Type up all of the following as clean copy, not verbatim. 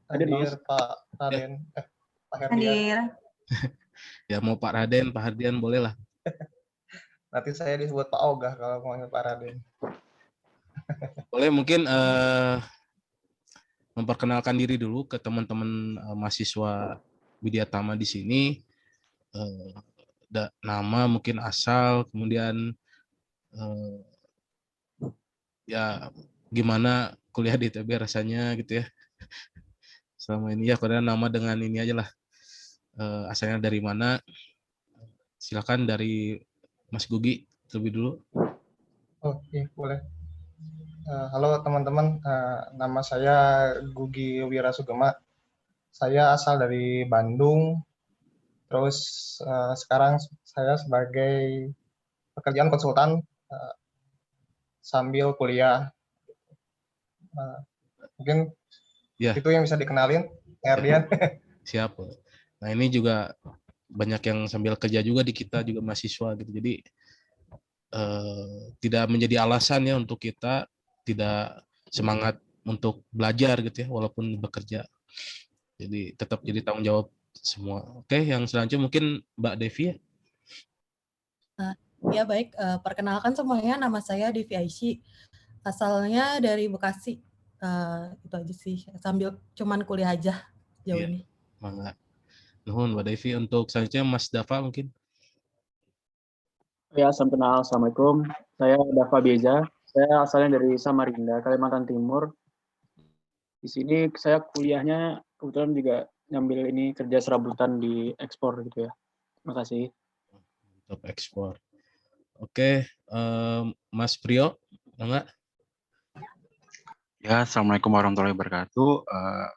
Hadir Hadir Mas. Pak Ya, Raden, Pak Herdian. Hadir. ya mau Pak Raden, Pak Hardian boleh lah. Nanti saya disebut Pak Ogah kalau mau Pak Raden. Boleh mungkin memperkenalkan diri dulu ke teman-teman mahasiswa Widya Tama di sini. Nama, mungkin asal, kemudian ya gimana kuliah di ITB rasanya gitu ya. Selama ini ya, kemudian nama dengan ini aja lah. Asalnya dari mana? Silakan dari Mas Gugi terlebih dulu. Oke, boleh. Halo teman-teman, nama saya Gugi Wirasugema. Saya asal dari Bandung. Terus sekarang saya sebagai pekerjaan konsultan sambil kuliah. Mungkin Ya, itu yang bisa dikenalin, Herdian. siap. Nah ini juga banyak yang sambil kerja juga di kita juga mahasiswa gitu. Jadi tidak menjadi alasan ya untuk kita tidak semangat untuk belajar gitu ya walaupun bekerja. Jadi tetap jadi tanggung jawab semua. Oke, yang selanjutnya mungkin Mbak Devi ya. Ya baik, perkenalkan semuanya, nama saya Devi Aishi, asalnya dari Bekasi. Itu aja sih, sambil cuman kuliah aja jauh Iya. ini. Mangga. Nuhun Mbak Devi. Untuk selanjutnya Mas Dava mungkin. Ya, salam kenal. Assalamualaikum. Saya Dava Beza. Saya asalnya dari Samarinda, Kalimantan Timur. Di sini saya kuliahnya kebetulan juga ngambil ini kerja serabutan di ekspor gitu ya. Terima kasih. Top ekspor. Oke, Mas Priyo, enggak? Ya, Assalamualaikum warahmatullahi wabarakatuh.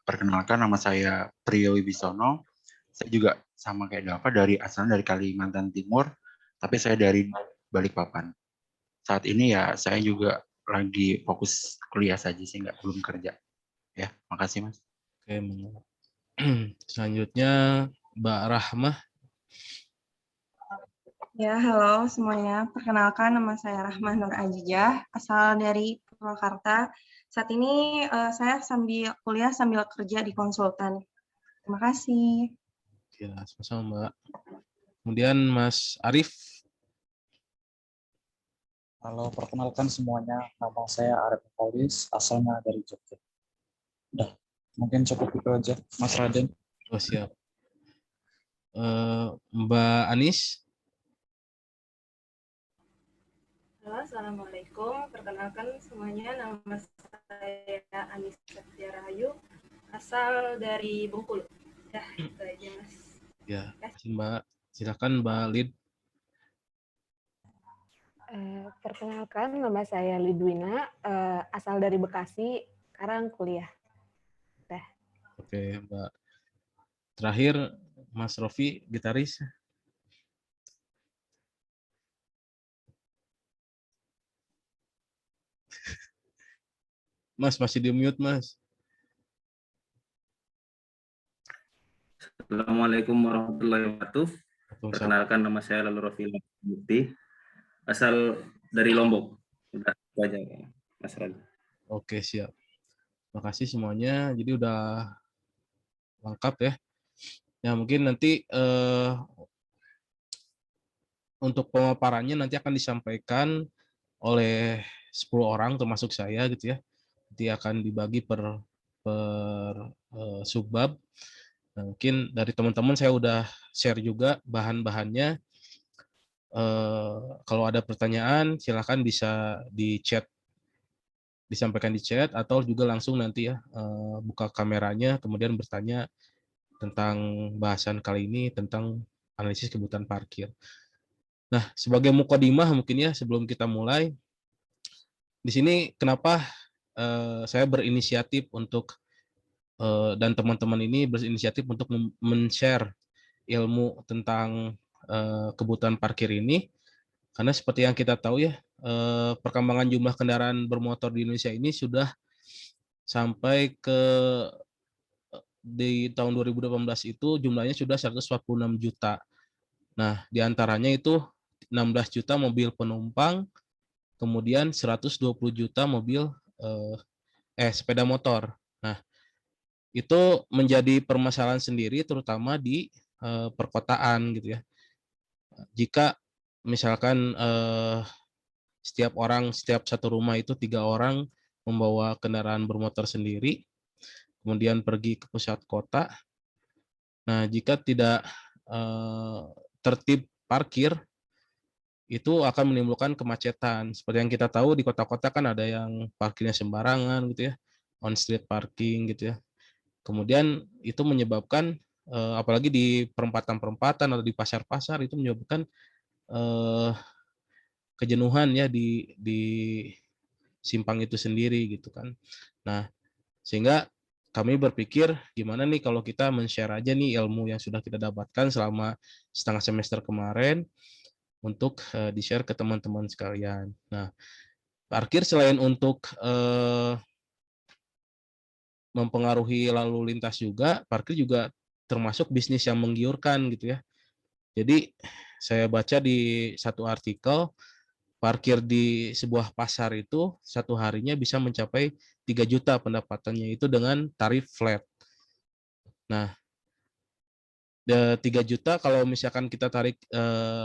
Perkenalkan, nama saya Priyo Wibisono. Saya juga sama kayak Dava, asalnya dari Kalimantan Timur, tapi saya dari Balikpapan. Saat ini ya saya juga lagi fokus kuliah saja sih, belum kerja. Ya, makasih Mas. Oke, selanjutnya Mbak Rahmah. Ya, halo semuanya. Perkenalkan, nama saya Rahmah Nur Ajijah, asal dari Purwakarta. Saat ini saya sambil kuliah sambil kerja di konsultan. Terima kasih. Ya, sama-sama Mbak. Kemudian Mas Arif. Halo, perkenalkan semuanya. Nama saya Arif Paulis, asalnya dari Jogja. Udah, mungkin cukup itu aja, Mas Raden. Oh, siap. Mbak Anis. Halo, Assalamualaikum. Perkenalkan semuanya, nama saya Anis Satya Rahayu, asal dari Bengkulu. Ya, itu aja Mas. Ya, Mbak. Silakan Mbak Lid. Perkenalkan, nama saya Lidwina, asal dari Bekasi, sekarang kuliah. Oke, Mbak. Terakhir, Mas Rofi, gitaris. Mas, masih di mute, Mas. Assalamualaikum warahmatullahi wabarakatuh. Perkenalkan, nama saya Lalu Rofi Mukti, asal dari Lombok. Udah, itu aja Mas Raden. Oke, siap. Terima kasih semuanya. Jadi udah lengkap ya. Ya, mungkin nanti untuk pemaparannya nanti akan disampaikan oleh 10 orang termasuk saya gitu ya. Nanti akan dibagi per subbab. Nah, mungkin dari teman-teman saya udah share juga bahan-bahannya. Kalau ada pertanyaan silakan bisa di chat, disampaikan di chat, atau juga langsung nanti ya buka kameranya kemudian bertanya tentang bahasan kali ini tentang analisis kebutuhan parkir. Nah, sebagai mukadimah mungkin ya sebelum kita mulai, di sini kenapa saya berinisiatif untuk dan teman-teman ini berinisiatif untuk men-share ilmu tentang kebutuhan parkir ini, karena seperti yang kita tahu ya, perkembangan jumlah kendaraan bermotor di Indonesia ini sudah sampai ke di tahun 2018 itu jumlahnya sudah 146 juta. Nah, diantaranya itu 16 juta mobil penumpang, kemudian 120 juta mobil sepeda motor. Nah, itu menjadi permasalahan sendiri terutama di perkotaan gitu ya. Jika misalkan setiap satu rumah itu 3 orang membawa kendaraan bermotor sendiri, kemudian pergi ke pusat kota. Nah, jika tidak tertib parkir, itu akan menimbulkan kemacetan. Seperti yang kita tahu di kota-kota kan ada yang parkirnya sembarangan gitu ya, on street parking gitu ya. Kemudian itu menyebabkan apalagi di perempatan-perempatan atau di pasar-pasar itu menyebabkan kejenuhan ya di simpang itu sendiri gitu kan. Nah, sehingga kami berpikir gimana nih kalau kita men-share aja nih ilmu yang sudah kita dapatkan selama setengah semester kemarin untuk di-share ke teman-teman sekalian. Nah, parkir selain untuk mempengaruhi lalu lintas juga, parkir juga termasuk bisnis yang menggiurkan gitu ya. Jadi saya baca di satu artikel, parkir di sebuah pasar itu satu harinya bisa mencapai 3 juta pendapatannya itu dengan tarif flat. Nah, 3 juta kalau misalkan kita tarik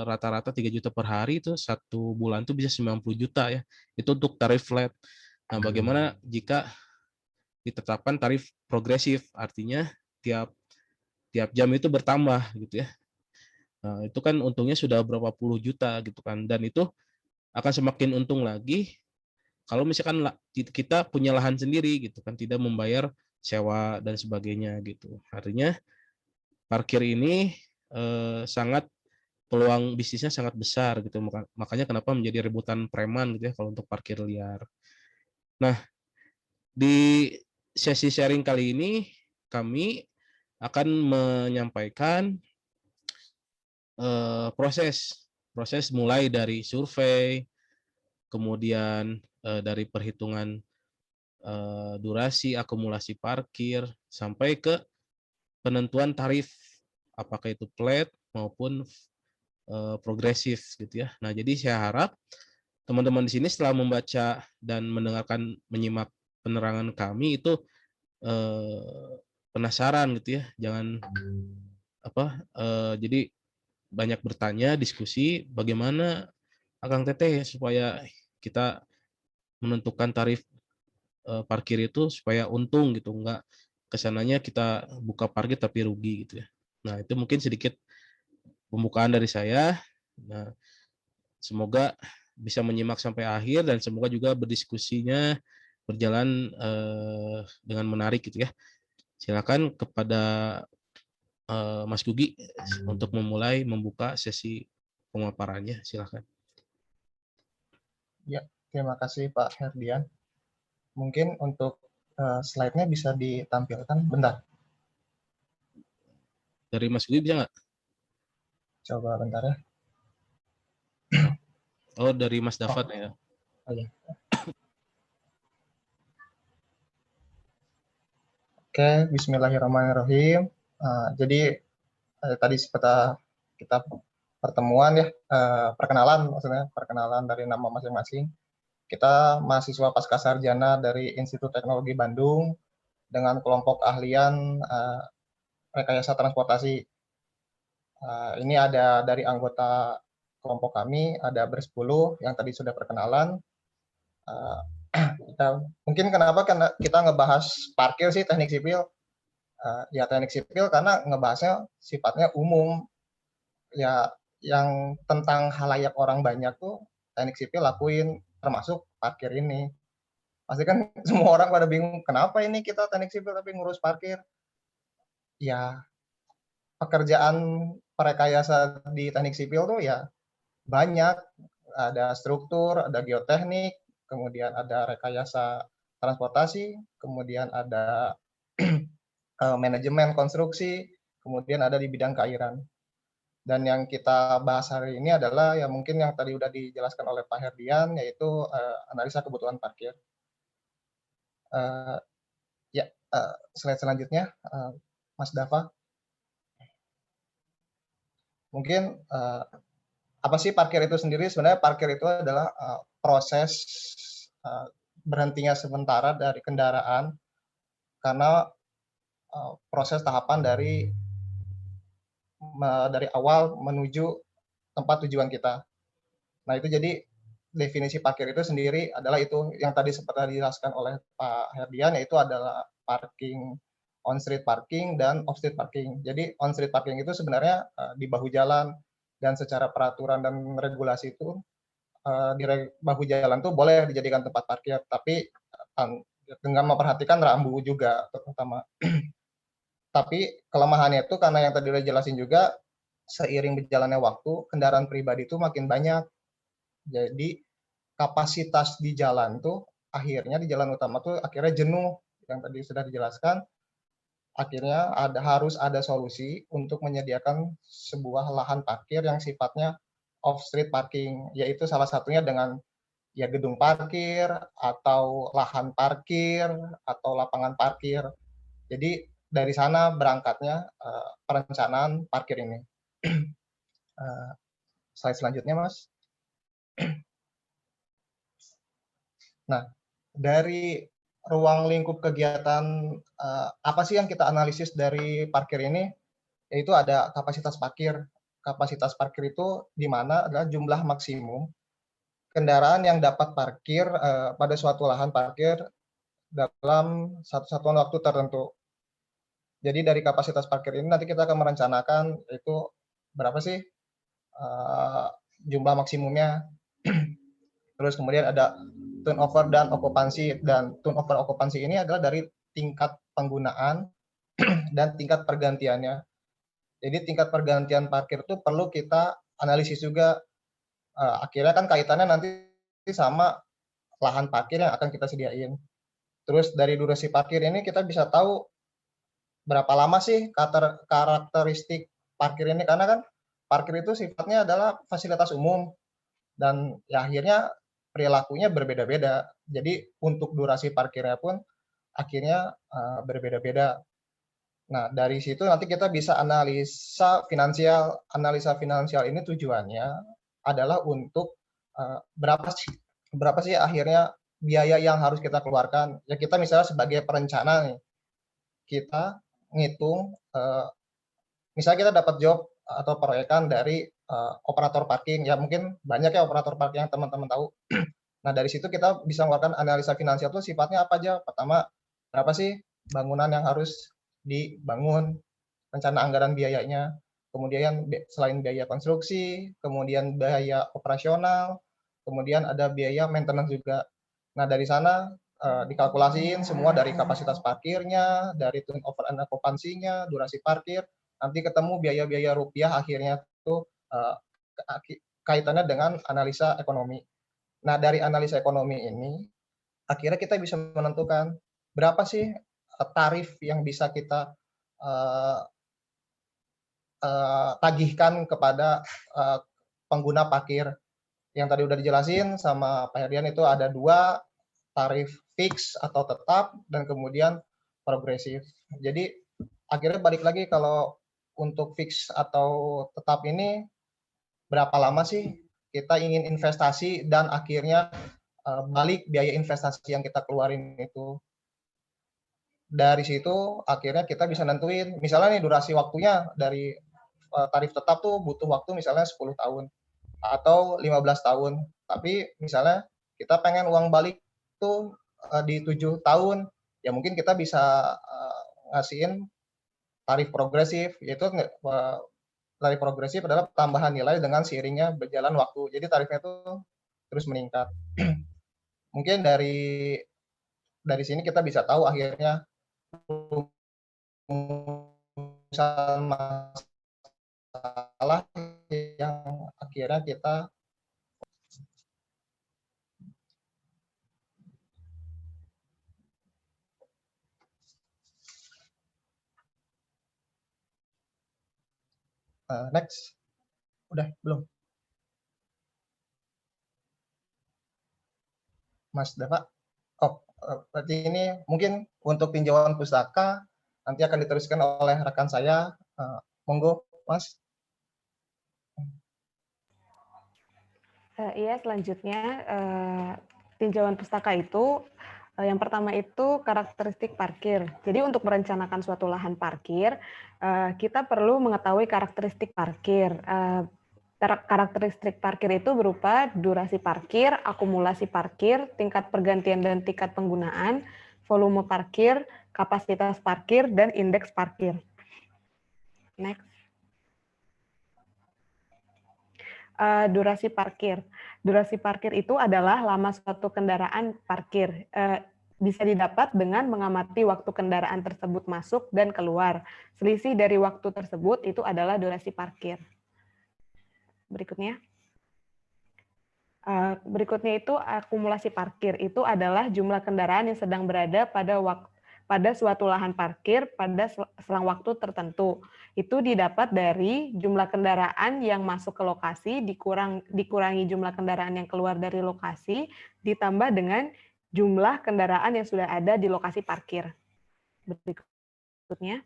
rata-rata 3 juta per hari itu satu bulan itu bisa 90 juta ya. Itu untuk tarif flat. Nah, bagaimana jika ditetapkan tarif progresif, artinya tiap jam itu bertambah gitu ya. Nah, itu kan untungnya sudah berapa puluh juta gitu kan, dan itu akan semakin untung lagi kalau misalkan kita punya lahan sendiri gitu kan, tidak membayar sewa dan sebagainya gitu. Artinya parkir ini sangat peluang bisnisnya sangat besar gitu, makanya kenapa menjadi rebutan preman gitu ya kalau untuk parkir liar. Nah, di sesi sharing kali ini kami akan menyampaikan proses mulai dari survei, kemudian dari perhitungan durasi akumulasi parkir sampai ke penentuan tarif, apakah itu flat maupun progresif gitu ya. Nah, jadi saya harap teman-teman di sini setelah membaca dan menyimak penerangan kami itu penasaran gitu ya, jangan jadi banyak bertanya, diskusi bagaimana Akang Teteh supaya kita menentukan tarif parkir itu supaya untung gitu, enggak kesananya kita buka parkir tapi rugi gitu ya. Nah, itu mungkin sedikit pembukaan dari saya. Nah, semoga bisa menyimak sampai akhir dan semoga juga berdiskusinya berjalan dengan menarik gitu ya. Silakan kepada Mas Gugi untuk membuka sesi pemaparannya, silakan. Ya, terima kasih Pak Herdian. Mungkin untuk slide-nya bisa ditampilkan, bentar. Dari Mas Gugi bisa nggak? Coba bentar ya. Oh, dari Mas Dafat ya. Oh, iya. Oke, bismillahirrahmanirrahim. Jadi tadi seperti kita pertemuan ya, perkenalan dari nama masing-masing. Kita mahasiswa Pascasarjana dari Institut Teknologi Bandung dengan kelompok ahlian rekayasa transportasi. Ini ada dari anggota kelompok kami, ada bersepuluh yang tadi sudah perkenalan. Mungkin kenapa kita ngebahas parkir sih teknik sipil? Ya teknik sipil karena ngebahasnya sifatnya umum. Ya yang tentang halayak orang banyak tuh teknik sipil lakuin, termasuk parkir ini. Pasti kan semua orang pada bingung, kenapa ini kita teknik sipil tapi ngurus parkir? Ya pekerjaan perekayasa di teknik sipil tuh ya banyak, ada struktur, ada geoteknik, kemudian ada rekayasa transportasi, kemudian ada manajemen konstruksi, kemudian ada di bidang keairan. Dan yang kita bahas hari ini adalah ya mungkin yang tadi udah dijelaskan oleh Pak Herdian, yaitu analisa kebutuhan parkir. Slide selanjutnya, Mas Dava. Mungkin apa sih parkir itu sendiri? Sebenarnya parkir itu adalah proses berhentinya sementara dari kendaraan karena proses tahapan dari awal menuju tempat tujuan kita. Nah, itu jadi definisi parkir itu sendiri adalah itu yang tadi seperti dijelaskan oleh Pak Herdian, yaitu adalah parking on-street parking dan off-street parking. Jadi on-street parking itu sebenarnya di bahu jalan, dan secara peraturan dan regulasi itu di bahu jalan tuh boleh dijadikan tempat parkir, tapi dengan memperhatikan rambu juga terutama. Tapi kelemahannya itu karena yang tadi udah jelasin juga, seiring berjalannya waktu, kendaraan pribadi itu makin banyak. Jadi kapasitas di jalan tuh akhirnya di jalan utama tuh akhirnya jenuh, yang tadi sudah dijelaskan. Akhirnya harus ada solusi untuk menyediakan sebuah lahan parkir yang sifatnya off-street parking, yaitu salah satunya dengan ya gedung parkir atau lahan parkir atau lapangan parkir. Jadi dari sana berangkatnya perencanaan parkir ini. Slide selanjutnya, Mas. Nah, dari ruang lingkup kegiatan apa sih yang kita analisis dari parkir ini? Yaitu ada kapasitas parkir. Kapasitas parkir itu di mana adalah jumlah maksimum kendaraan yang dapat parkir pada suatu lahan parkir dalam satu satuan waktu tertentu. Jadi dari kapasitas parkir ini nanti kita akan merencanakan itu berapa sih jumlah maksimumnya. Terus kemudian ada turnover dan okupansi, dan turnover okupansi ini adalah dari tingkat penggunaan dan tingkat pergantiannya. Jadi tingkat pergantian parkir itu perlu kita analisis juga. Akhirnya kan kaitannya nanti sama lahan parkir yang akan kita sediain. Terus dari durasi parkir ini kita bisa tahu berapa lama sih karakteristik parkir ini, karena kan parkir itu sifatnya adalah fasilitas umum dan ya akhirnya perilakunya berbeda-beda. Jadi untuk durasi parkirnya pun akhirnya berbeda-beda. Nah, dari situ nanti kita bisa analisa finansial. Analisa finansial ini tujuannya adalah untuk berapa sih akhirnya biaya yang harus kita keluarkan. Ya kita misalnya sebagai perencana nih, kita ngitung, misalnya kita dapat job atau proyekan dari operator parking, ya mungkin banyak ya operator parking yang teman-teman tahu. Nah, dari situ kita bisa mengeluarkan analisa finansial itu sifatnya apa aja. Pertama, berapa sih bangunan yang harus dibangun, rencana anggaran biayanya, kemudian selain biaya konstruksi, kemudian biaya operasional, kemudian ada biaya maintenance juga. Nah, dari sana dikalkulasiin semua dari kapasitas parkirnya, dari turnover and occupancy-nya, durasi parkir, nanti ketemu biaya-biaya rupiah akhirnya tuh kaitannya dengan analisa ekonomi. Nah, dari analisa ekonomi ini, akhirnya kita bisa menentukan berapa sih tarif yang bisa kita tagihkan kepada pengguna parkir. Yang tadi udah dijelasin sama Pak Herdian, itu ada 2, tarif fix atau tetap, dan kemudian progresif. Jadi akhirnya balik lagi, kalau untuk fix atau tetap ini berapa lama sih kita ingin investasi dan akhirnya balik biaya investasi yang kita keluarin itu. Dari situ akhirnya kita bisa nentuin, misalnya nih durasi waktunya dari tarif tetap tuh butuh waktu misalnya 10 tahun atau 15 tahun. Tapi misalnya kita pengen uang balik tuh di 7 tahun, ya mungkin kita bisa ngasihin tarif progresif, yaitu tarif progresif adalah tambahan nilai dengan seiringnya berjalan waktu. Jadi tarifnya itu terus meningkat. Mungkin dari sini kita bisa tahu akhirnya masalah yang akhirnya kita next. Udah belum? Mas Dava? Oh, berarti ini mungkin untuk tinjauan pustaka nanti akan diteruskan oleh rekan saya. Monggo, Mas. Iya, selanjutnya tinjauan pustaka itu Yang pertama itu karakteristik parkir. Jadi untuk merencanakan suatu lahan parkir, kita perlu mengetahui karakteristik parkir. Karakteristik parkir itu berupa durasi parkir, akumulasi parkir, tingkat pergantian dan tingkat penggunaan, volume parkir, kapasitas parkir, dan indeks parkir. Next. Durasi parkir. Durasi parkir itu adalah lama suatu kendaraan parkir. Bisa didapat dengan mengamati waktu kendaraan tersebut masuk dan keluar. Selisih dari waktu tersebut itu adalah durasi parkir. Berikutnya. Berikutnya itu akumulasi parkir. Itu adalah jumlah kendaraan yang sedang berada pada suatu lahan parkir pada selang waktu tertentu. Itu didapat dari jumlah kendaraan yang masuk ke lokasi dikurangi jumlah kendaraan yang keluar dari lokasi ditambah dengan jumlah kendaraan yang sudah ada di lokasi parkir. Berikutnya.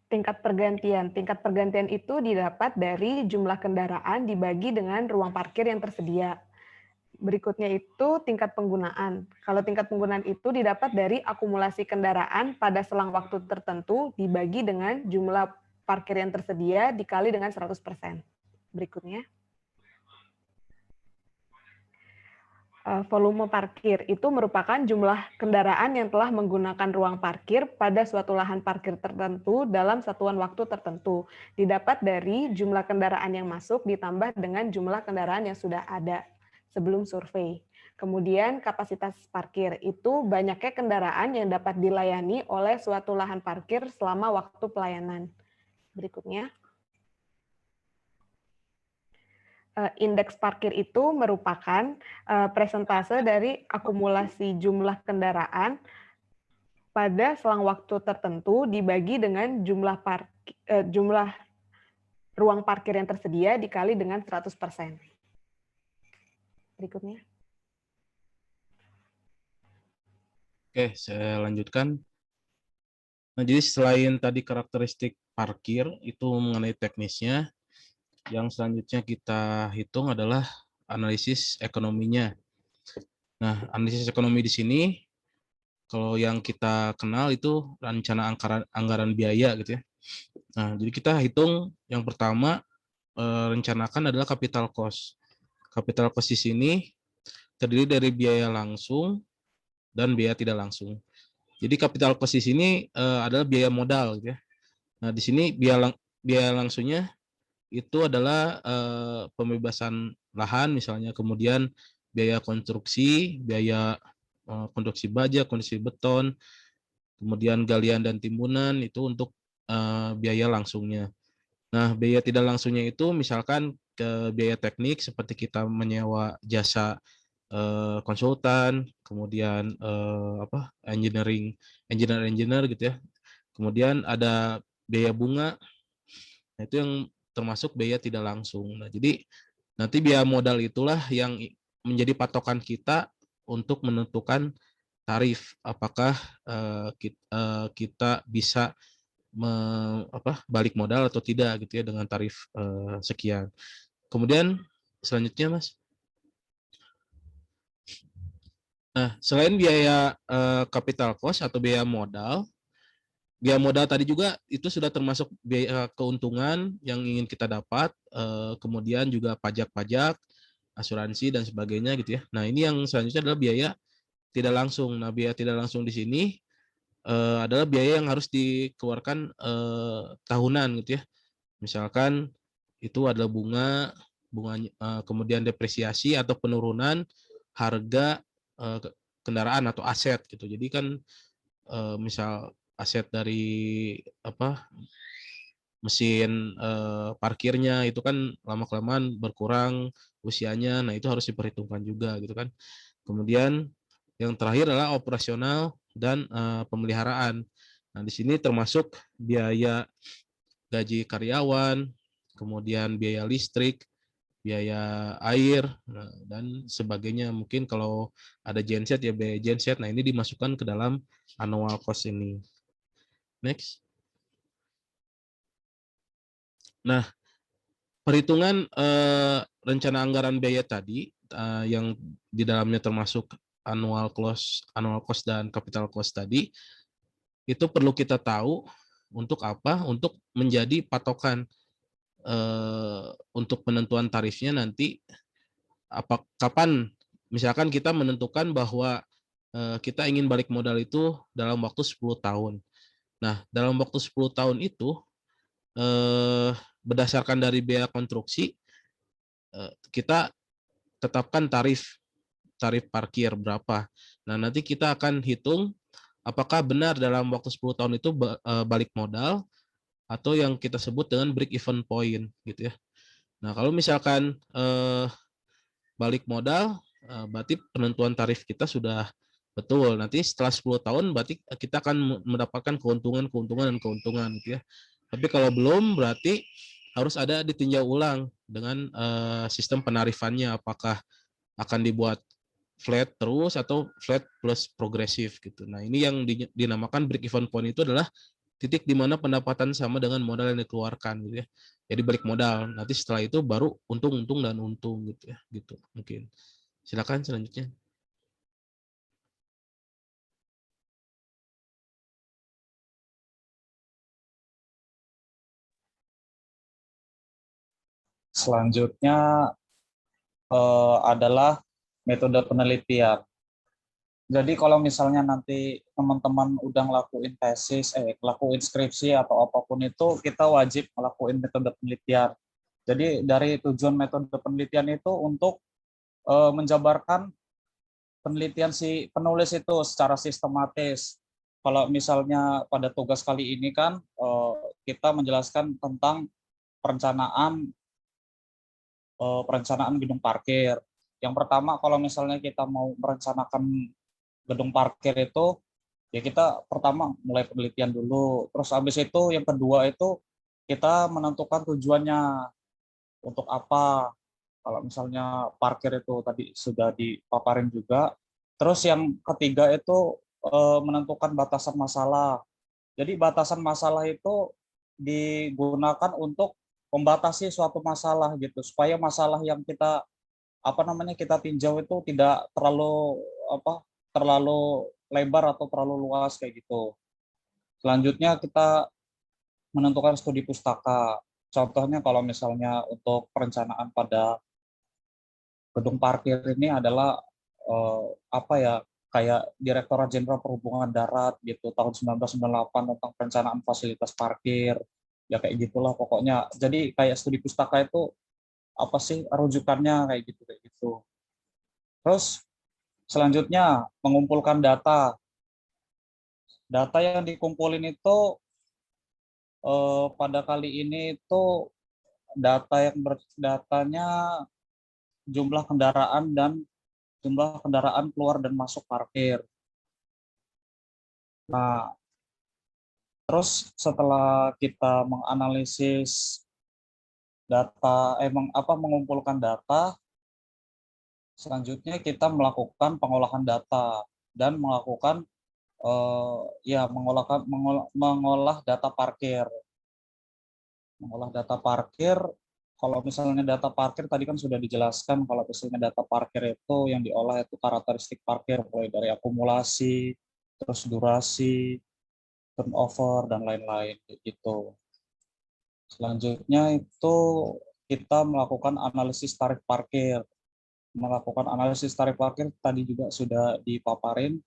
Tingkat pergantian. Tingkat pergantian itu didapat dari jumlah kendaraan dibagi dengan ruang parkir yang tersedia. Berikutnya itu tingkat penggunaan. Kalau tingkat penggunaan itu didapat dari akumulasi kendaraan pada selang waktu tertentu dibagi dengan jumlah parkir yang tersedia dikali dengan 100%. Berikutnya. Volume parkir itu merupakan jumlah kendaraan yang telah menggunakan ruang parkir pada suatu lahan parkir tertentu dalam satuan waktu tertentu. Didapat dari jumlah kendaraan yang masuk ditambah dengan jumlah kendaraan yang sudah ada sebelum survei. Kemudian kapasitas parkir itu banyaknya kendaraan yang dapat dilayani oleh suatu lahan parkir selama waktu pelayanan. Berikutnya. Indeks parkir itu merupakan presentase dari akumulasi jumlah kendaraan pada selang waktu tertentu dibagi dengan jumlah ruang parkir yang tersedia dikali dengan 100%. Berikutnya. Oke, saya lanjutkan. Nah, jadi selain tadi karakteristik parkir itu mengenai teknisnya, yang selanjutnya kita hitung adalah analisis ekonominya. Nah, analisis ekonomi di sini, kalau yang kita kenal itu rencana anggaran biaya gitu ya. Nah, jadi kita hitung yang pertama rencanakan adalah capital cost. Capital cost di sini terdiri dari biaya langsung dan biaya tidak langsung. Jadi capital cost di sini adalah biaya modal gitu ya. Nah, di sini biaya langsungnya itu adalah pembebasan lahan misalnya, kemudian biaya konstruksi, biaya konstruksi baja, konstruksi beton, kemudian galian dan timbunan itu untuk biaya langsungnya. Nah, biaya tidak langsungnya itu misalkan ke biaya teknik seperti kita menyewa jasa konsultan, kemudian engineer gitu ya. Kemudian ada biaya bunga. Nah, itu yang termasuk biaya tidak langsung. Nah, jadi nanti biaya modal itulah yang menjadi patokan kita untuk menentukan tarif, apakah kita bisa balik modal atau tidak gitu ya dengan tarif sekian. Kemudian selanjutnya Mas. Nah, selain biaya capital cost atau biaya modal tadi juga itu sudah termasuk biaya keuntungan yang ingin kita dapat, kemudian juga pajak-pajak, asuransi dan sebagainya gitu ya. Nah, ini yang selanjutnya adalah biaya tidak langsung. Nah, biaya tidak langsung di sini adalah biaya yang harus dikeluarkan tahunan gitu ya. Misalkan itu adalah bunga kemudian depresiasi atau penurunan harga kendaraan atau aset gitu. Jadi kan misal aset dari mesin parkirnya itu kan lama-kelamaan berkurang usianya, nah itu harus diperhitungkan juga gitu kan. Kemudian yang terakhir adalah operasional dan pemeliharaan. Nah, di sini termasuk biaya gaji karyawan, kemudian biaya listrik, biaya air, dan sebagainya. Mungkin kalau ada genset ya biaya genset. Nah, ini dimasukkan ke dalam annual cost ini. Next. Nah, perhitungan rencana anggaran biaya tadi yang di dalamnya termasuk annual cost dan capital cost tadi, itu perlu kita tahu untuk apa? Untuk menjadi patokan untuk penentuan tarifnya nanti. Kapan misalkan kita menentukan bahwa kita ingin balik modal itu dalam waktu 10 tahun. Nah, dalam waktu 10 tahun itu berdasarkan dari biaya konstruksi kita tetapkan tarif parkir berapa. Nah, nanti kita akan hitung apakah benar dalam waktu 10 tahun itu balik modal atau yang kita sebut dengan break even point gitu ya. Nah, kalau misalkan balik modal, berarti penentuan tarif kita sudah betul. Nanti setelah 10 tahun berarti kita akan mendapatkan keuntungan gitu ya. Tapi kalau belum berarti harus ada ditinjau ulang dengan sistem penarifannya, apakah akan dibuat flat terus atau flat plus progresif gitu. Nah, ini yang dinamakan break even point itu adalah titik di mana pendapatan sama dengan modal yang dikeluarkan gitu ya. Jadi balik modal. Nanti setelah itu baru untung dan untung gitu ya. Gitu mungkin. Silakan selanjutnya. Selanjutnya adalah metode penelitian. Jadi kalau misalnya nanti teman-teman udah ngelakuin tesis, ngelakuin skripsi atau apapun itu, kita wajib ngelakuin metode penelitian. Jadi dari tujuan metode penelitian itu untuk menjabarkan penelitian si penulis itu secara sistematis. Kalau misalnya pada tugas kali ini kan kita menjelaskan tentang perencanaan gedung parkir. Yang pertama, kalau misalnya kita mau merencanakan gedung parkir itu, ya kita pertama mulai penelitian dulu. Terus habis itu yang kedua itu kita menentukan tujuannya untuk apa. Kalau misalnya parkir itu tadi sudah dipaparin juga. Terus yang ketiga itu menentukan batasan masalah. Jadi batasan masalah itu digunakan untuk membatasi suatu masalah gitu, supaya masalah yang kita kita tinjau itu tidak terlalu lebar atau terlalu luas kayak gitu. Selanjutnya kita menentukan studi pustaka. Contohnya kalau misalnya untuk perencanaan pada gedung parkir ini adalah kayak Direktorat Jenderal Perhubungan Darat gitu tahun 1998 tentang perencanaan fasilitas parkir. Ya kayak gitulah pokoknya. Jadi kayak studi pustaka itu apa sih rujukannya kayak gitu. Terus selanjutnya mengumpulkan data. Data yang dikumpulin itu pada kali ini itu datanya jumlah kendaraan keluar dan masuk parkir. Nah, terus setelah kita menganalisis data, mengumpulkan data, selanjutnya kita melakukan pengolahan data dan melakukan mengolah data parkir. Mengolah data parkir, kalau misalnya data parkir tadi kan sudah dijelaskan, kalau misalnya data parkir itu yang diolah itu karakteristik parkir mulai dari akumulasi, terus durasi, turnover dan lain-lain gitu. Selanjutnya itu kita melakukan analisis tarif parkir. Melakukan analisis tarif parkir tadi juga sudah dipaparin.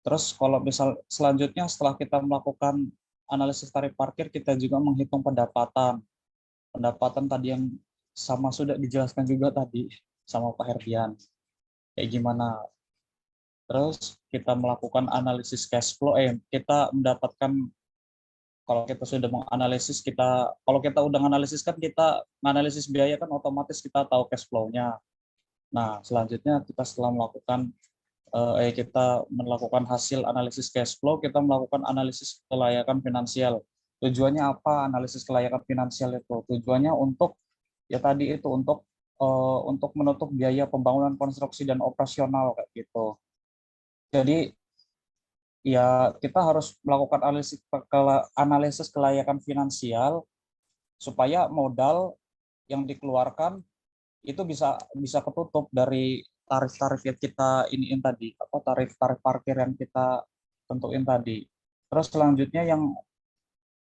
Terus kalau selanjutnya setelah kita melakukan analisis tarif parkir, kita juga menghitung pendapatan. Pendapatan tadi yang sama sudah dijelaskan juga tadi sama Pak Herdian. Kayak gimana. Terus kita melakukan analisis cash flow, kita mendapatkan, kalau kita sudah menganalisis, kalau kita udah menganalisis kan kita menganalisis biaya kan otomatis kita tahu cash flow-nya. Nah, selanjutnya kita setelah melakukan hasil analisis cash flow, kita melakukan analisis kelayakan finansial. Tujuannya apa analisis kelayakan finansial itu? Tujuannya untuk untuk menutup biaya pembangunan, konstruksi dan operasional kayak gitu. Jadi ya kita harus melakukan analisis kelayakan finansial supaya modal yang dikeluarkan itu bisa ketutup dari tarif-tarif yang kita iniin tadi, tarif-tarif parkir yang kita tentuin tadi. Terus selanjutnya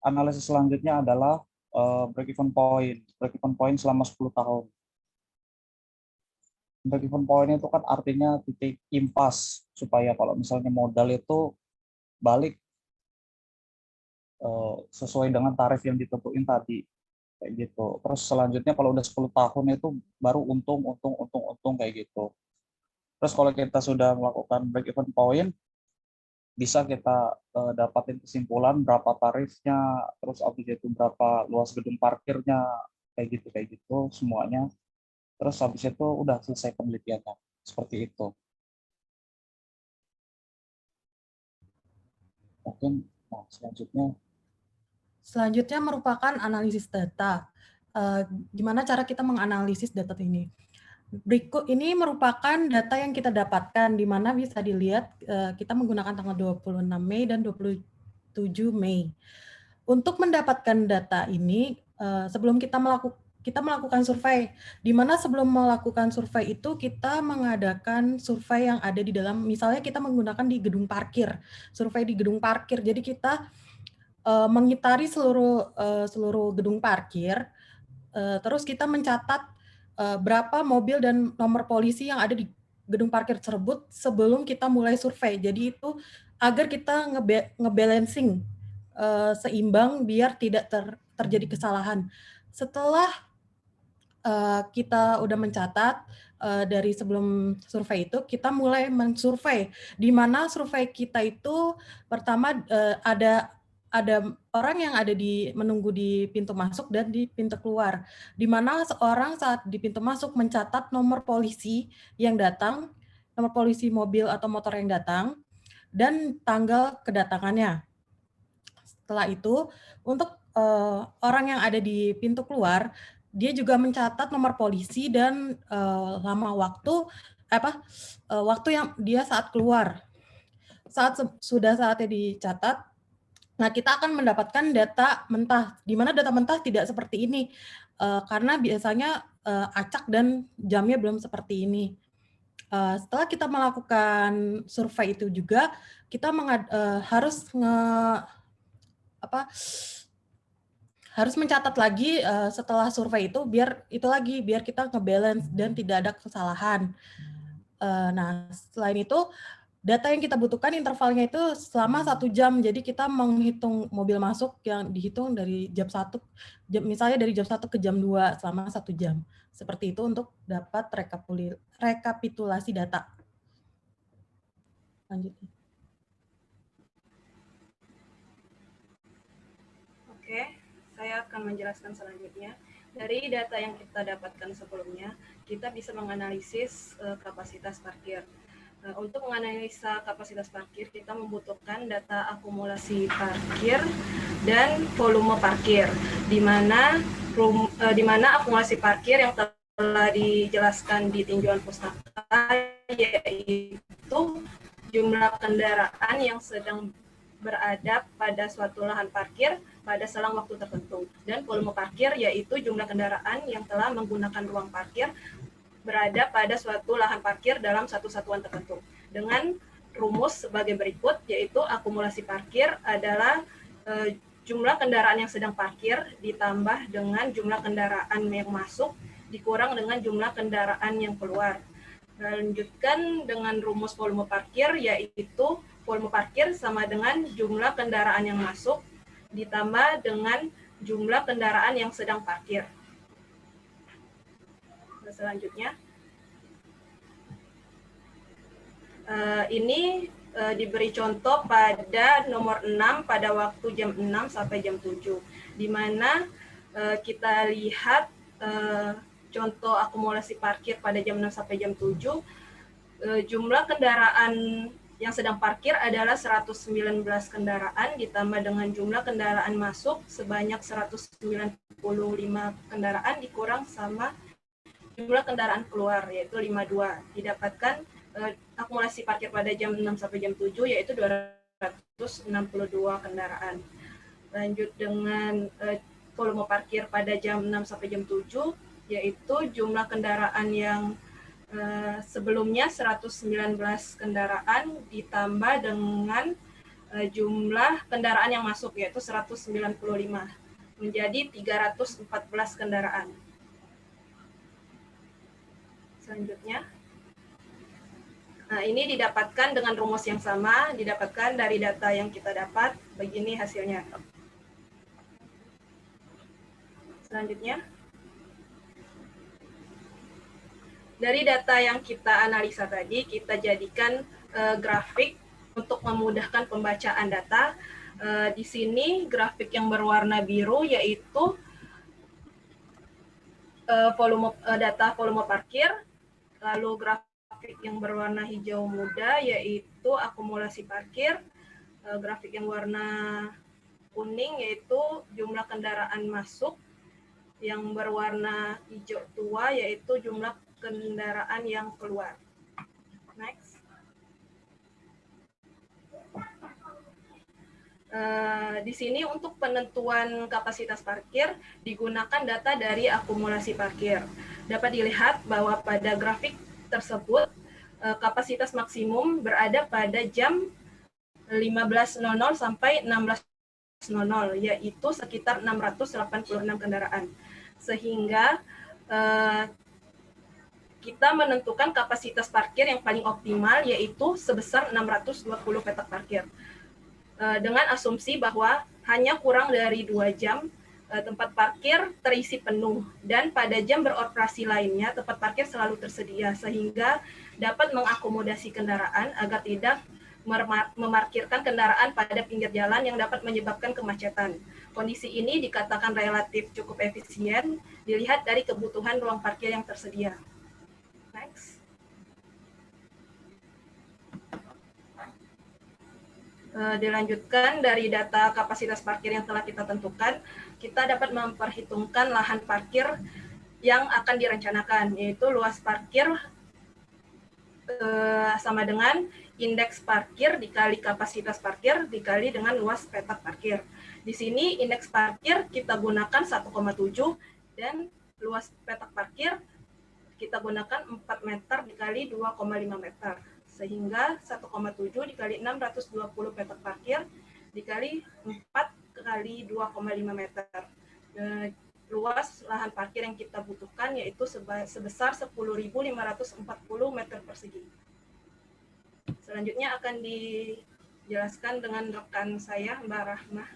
analisis selanjutnya adalah break-even point. Break-even point selama 10 tahun. Break-even point itu kan artinya titik impas, supaya kalau misalnya modal itu balik sesuai dengan tarif yang ditentuin tadi. Kayak gitu. Terus selanjutnya kalau udah 10 tahun itu baru untung kayak gitu. Terus kalau kita sudah melakukan break-even point, bisa kita dapatin kesimpulan berapa tarifnya, terus habis itu berapa luas gedung parkirnya, kayak gitu semuanya. Terus habis itu udah selesai penelitiannya, seperti itu. Mungkin selanjutnya merupakan analisis data. Gimana cara kita menganalisis data ini? Berikut ini merupakan data yang kita dapatkan, di mana bisa dilihat kita menggunakan tanggal 26 Mei dan 27 Mei. Untuk mendapatkan data ini, sebelum kita melakukan survei, di mana sebelum melakukan survei itu kita mengadakan survei yang ada di dalam, misalnya kita menggunakan di gedung parkir, survei di gedung parkir. Jadi kita mengitari seluruh gedung parkir, terus kita mencatat berapa mobil dan nomor polisi yang ada di gedung parkir tersebut sebelum kita mulai survei. Jadi itu agar kita ngebalancing seimbang biar tidak terjadi kesalahan. Setelah kita udah mencatat dari sebelum survei itu, kita mulai mensurvei, di mana survei kita itu pertama ada orang yang ada menunggu di pintu masuk dan di pintu keluar, di mana seorang saat di pintu masuk mencatat nomor polisi yang datang, nomor polisi mobil atau motor yang datang, dan tanggal kedatangannya. Setelah itu, untuk orang yang ada di pintu keluar, dia juga mencatat nomor polisi dan lama waktu yang dia saat keluar. Sudah saatnya dicatat, nah kita akan mendapatkan data mentah, di mana data mentah tidak seperti ini, karena biasanya acak dan jamnya belum seperti ini. Setelah kita melakukan survei itu juga, kita harus mencatat lagi setelah survei itu, biar kita ngebalance dan tidak ada kesalahan. Nah, selain itu, data yang kita butuhkan intervalnya itu selama 1 jam. Jadi kita menghitung mobil masuk yang dihitung dari jam 1, misalnya dari jam 1 ke jam 2 selama 1 jam. Seperti itu untuk dapat rekapitulasi data. Lanjut. Oke, saya akan menjelaskan selanjutnya. Dari data yang kita dapatkan sebelumnya, kita bisa menganalisis kapasitas parkir. Untuk menganalisa kapasitas parkir, kita membutuhkan data akumulasi parkir dan volume parkir, di mana akumulasi parkir yang telah dijelaskan di tinjauan pustaka, yaitu jumlah kendaraan yang sedang berada pada suatu lahan parkir pada selang waktu tertentu, dan volume parkir yaitu jumlah kendaraan yang telah menggunakan ruang parkir berada pada suatu lahan parkir dalam satu satuan tertentu. Dengan rumus sebagai berikut, yaitu akumulasi parkir adalah jumlah kendaraan yang sedang parkir ditambah dengan jumlah kendaraan yang masuk dikurang dengan jumlah kendaraan yang keluar. Lanjutkan dengan rumus volume parkir, yaitu volume parkir sama dengan jumlah kendaraan yang masuk ditambah dengan jumlah kendaraan yang sedang parkir. Selanjutnya, ini diberi contoh pada nomor 6 pada waktu jam 6 sampai jam 7, di mana kita lihat contoh akumulasi parkir pada jam 6 sampai jam 7, jumlah kendaraan yang sedang parkir adalah 119 kendaraan ditambah dengan jumlah kendaraan masuk sebanyak 195 kendaraan dikurang sama jumlah kendaraan keluar yaitu 52. Didapatkan akumulasi parkir pada jam 6 sampai jam 7 yaitu 262 kendaraan. Lanjut dengan volume parkir pada jam 6 sampai jam 7 yaitu jumlah kendaraan yang Sebelumnya 119 kendaraan ditambah dengan jumlah kendaraan yang masuk yaitu 195 menjadi 314 kendaraan. Selanjutnya, nah, ini didapatkan dengan rumus yang sama, didapatkan dari data yang kita dapat. Begini hasilnya. Selanjutnya, dari data yang kita analisa tadi, kita jadikan grafik untuk memudahkan pembacaan data. Di sini grafik yang berwarna biru yaitu data volume parkir, lalu grafik yang berwarna hijau muda yaitu akumulasi parkir, grafik yang warna kuning yaitu jumlah kendaraan masuk, yang berwarna hijau tua yaitu jumlah kendaraan yang keluar. Next. Di sini untuk penentuan kapasitas parkir digunakan data dari akumulasi parkir. Dapat dilihat bahwa pada grafik tersebut kapasitas maksimum berada pada jam 15.00 sampai 16.00, yaitu sekitar 686 kendaraan. Sehingga kita menentukan kapasitas parkir yang paling optimal yaitu sebesar 620 petak parkir. Dengan asumsi bahwa hanya kurang dari 2 jam tempat parkir terisi penuh dan pada jam beroperasi lainnya tempat parkir selalu tersedia sehingga dapat mengakomodasi kendaraan agar tidak memarkirkan kendaraan pada pinggir jalan yang dapat menyebabkan kemacetan. Kondisi ini dikatakan relatif cukup efisien dilihat dari kebutuhan ruang parkir yang tersedia. Next. Dilanjutkan dari data kapasitas parkir yang telah kita tentukan, kita dapat memperhitungkan lahan parkir yang akan direncanakan, yaitu luas parkir sama dengan indeks parkir dikali kapasitas parkir dikali dengan luas petak parkir. Di sini indeks parkir kita gunakan 1,7 dan luas petak parkir kita gunakan 4 meter dikali 2,5 meter. Sehingga 1,7 dikali 620 petak parkir dikali 4 kali 2,5 meter. Luas lahan parkir yang kita butuhkan yaitu sebesar 10.540 meter persegi. Selanjutnya akan dijelaskan dengan rekan saya, Mbak Rahmah.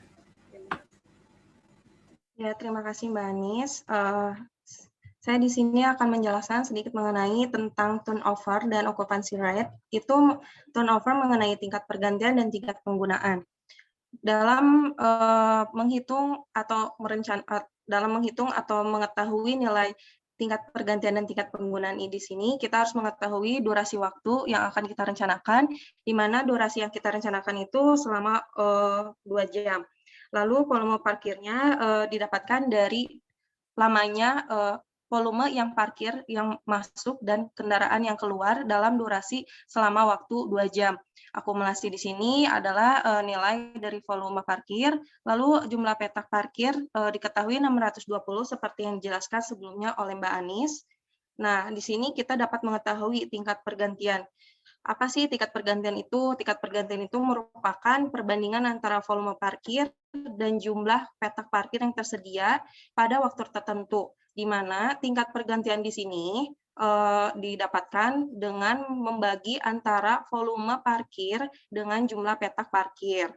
Ya, terima kasih Mbak Anis. Saya di sini akan menjelaskan sedikit mengenai tentang turnover dan occupancy rate. Itu turnover mengenai tingkat pergantian dan tingkat penggunaan. Dalam menghitung atau mengetahui nilai tingkat pergantian dan tingkat penggunaan di sini, kita harus mengetahui durasi waktu yang akan kita rencanakan, di mana durasi yang kita rencanakan itu selama 2 jam. Lalu volume parkirnya didapatkan dari lamanya volume yang parkir yang masuk dan kendaraan yang keluar dalam durasi selama waktu 2 jam. Akumulasi di sini adalah nilai dari volume parkir, lalu jumlah petak parkir diketahui 620 seperti yang dijelaskan sebelumnya oleh Mbak Anis. Nah, di sini kita dapat mengetahui tingkat pergantian. Apa sih tingkat pergantian itu? Tingkat pergantian itu merupakan perbandingan antara volume parkir dan jumlah petak parkir yang tersedia pada waktu tertentu, di mana tingkat pergantian di sini didapatkan dengan membagi antara volume parkir dengan jumlah petak parkir.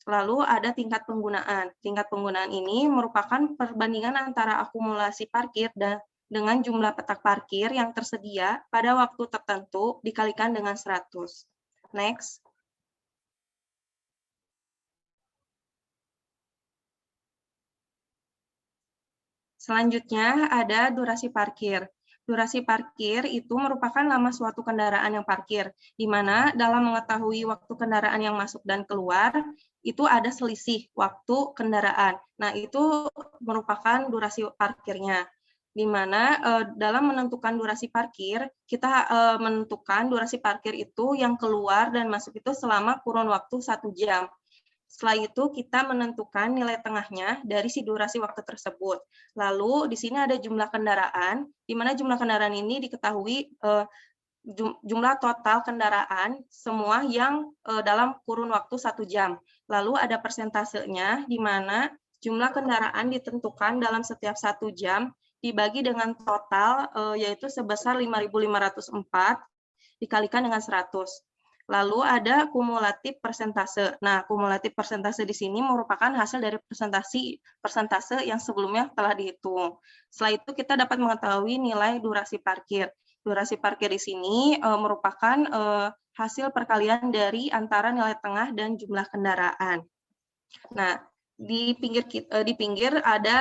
Lalu ada tingkat penggunaan. Tingkat penggunaan ini merupakan perbandingan antara akumulasi parkir dan dengan jumlah petak parkir yang tersedia pada waktu tertentu dikalikan dengan 100. Next. Selanjutnya ada durasi parkir. Durasi parkir itu merupakan lama suatu kendaraan yang parkir, di mana dalam mengetahui waktu kendaraan yang masuk dan keluar, itu ada selisih waktu kendaraan. Nah, itu merupakan durasi parkirnya, di mana dalam menentukan durasi parkir, kita menentukan durasi parkir itu yang keluar dan masuk itu selama kurun waktu 1 jam. Setelah itu kita menentukan nilai tengahnya dari si durasi waktu tersebut. Lalu di sini ada jumlah kendaraan, di mana jumlah kendaraan ini diketahui jumlah total kendaraan semua yang dalam kurun waktu 1 jam. Lalu ada persentasenya, di mana jumlah kendaraan ditentukan dalam setiap 1 jam dibagi dengan total, yaitu sebesar 5.504 dikalikan dengan 100. Lalu ada kumulatif persentase. Nah, kumulatif persentase di sini merupakan hasil dari persentase yang sebelumnya telah dihitung. Setelah itu kita dapat mengetahui nilai durasi parkir. Durasi parkir di sini merupakan hasil perkalian dari antara nilai tengah dan jumlah kendaraan. Nah, di pinggir ada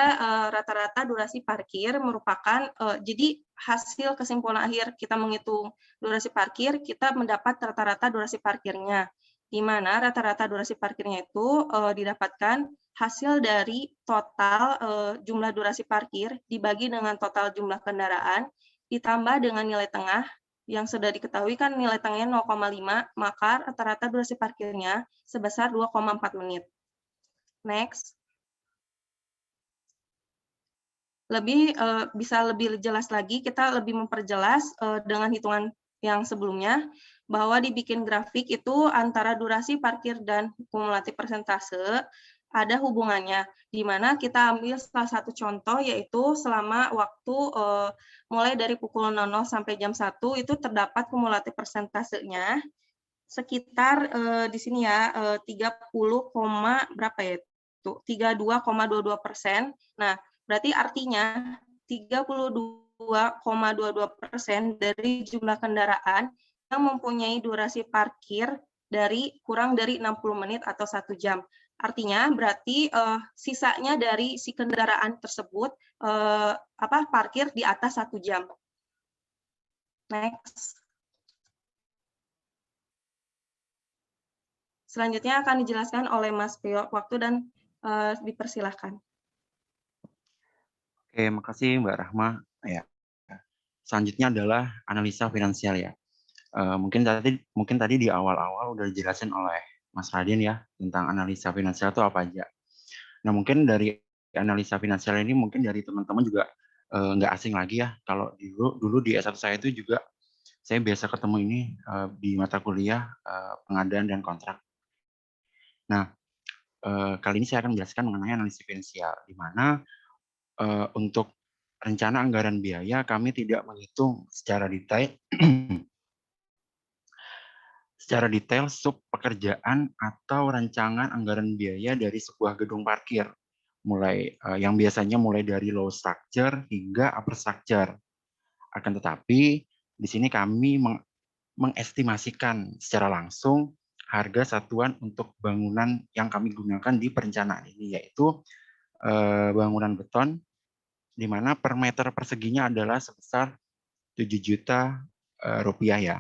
rata-rata durasi parkir merupakan jadi hasil kesimpulan akhir kita menghitung durasi parkir, kita mendapat rata-rata durasi parkirnya, di mana rata-rata durasi parkirnya itu didapatkan hasil dari total jumlah durasi parkir dibagi dengan total jumlah kendaraan ditambah dengan nilai tengah yang sudah diketahui kan nilai tengahnya 0,5, maka rata-rata durasi parkirnya sebesar 2,4 menit. Next. Bisa lebih jelas lagi, kita lebih memperjelas dengan hitungan yang sebelumnya, bahwa dibikin grafik itu antara durasi parkir dan kumulatif persentase ada hubungannya, di mana kita ambil salah satu contoh, yaitu selama waktu mulai dari pukul 00 sampai jam 1, itu terdapat kumulatif persentasenya sekitar di sini ya 30, berapa ya? 32,22%. Nah, berarti artinya 32,22% dari jumlah kendaraan yang mempunyai durasi parkir kurang dari 60 menit atau 1 jam. Artinya berarti sisanya dari si kendaraan tersebut parkir di atas 1 jam. Next. Selanjutnya akan dijelaskan oleh Mas Pio. Waktu dan dipersilahkan. Oke, makasih Mbak Rahma. Ya. Selanjutnya adalah analisa finansial ya. Mungkin tadi di awal-awal udah dijelasin oleh Mas Radin ya tentang analisa finansial itu apa aja. Nah, mungkin dari analisa finansial ini mungkin dari teman-teman juga nggak asing lagi ya. Kalau dulu di S1 saya itu juga saya biasa ketemu ini di mata kuliah pengadaan dan kontrak. Nah, kali ini saya akan menjelaskan mengenai analisis finansial, di mana untuk rencana anggaran biaya kami tidak menghitung secara detail sub pekerjaan atau rancangan anggaran biaya dari sebuah gedung parkir, yang biasanya mulai dari low structure hingga upper structure. Akan tetapi di sini kami mengestimasikan secara langsung harga satuan untuk bangunan yang kami gunakan di perencanaan ini, yaitu bangunan beton, di mana per meter perseginya adalah sebesar 7 juta rupiah ya.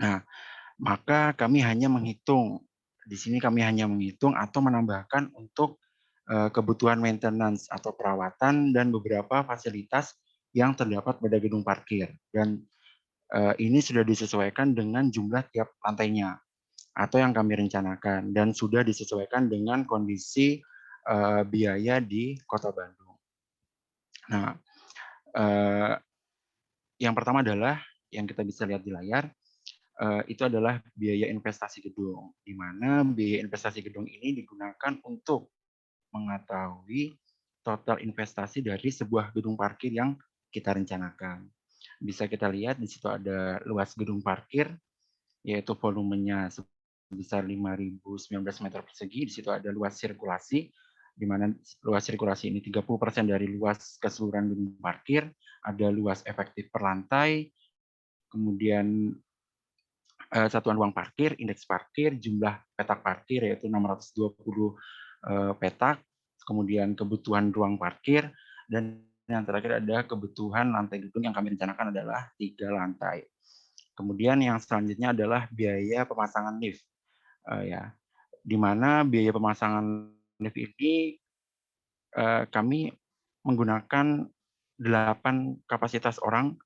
Nah, maka kami hanya menghitung, di sini kami hanya menghitung atau menambahkan untuk kebutuhan maintenance atau perawatan dan beberapa fasilitas yang terdapat pada gedung parkir. Dan ini sudah disesuaikan dengan jumlah tiap lantainya atau yang kami rencanakan dan sudah disesuaikan dengan kondisi biaya di Kota Bandung. Nah, yang pertama adalah yang kita bisa lihat di layar, itu adalah biaya investasi gedung, di mana biaya investasi gedung ini digunakan untuk mengetahui total investasi dari sebuah gedung parkir yang kita rencanakan. Bisa kita lihat di situ ada luas gedung parkir, yaitu volumenya sebesar 5.019 meter persegi. Di situ ada luas sirkulasi, di mana luas sirkulasi ini 30% dari luas keseluruhan gedung parkir. Ada luas efektif per lantai, kemudian satuan ruang parkir, indeks parkir, jumlah petak parkir yaitu 620 petak, kemudian kebutuhan ruang parkir, dan yang terakhir ada kebutuhan lantai gedung yang kami rencanakan adalah 3 lantai. Kemudian yang selanjutnya adalah biaya pemasangan lift, ya, di mana biaya pemasangan lift ini kami menggunakan 8 kapasitas orang,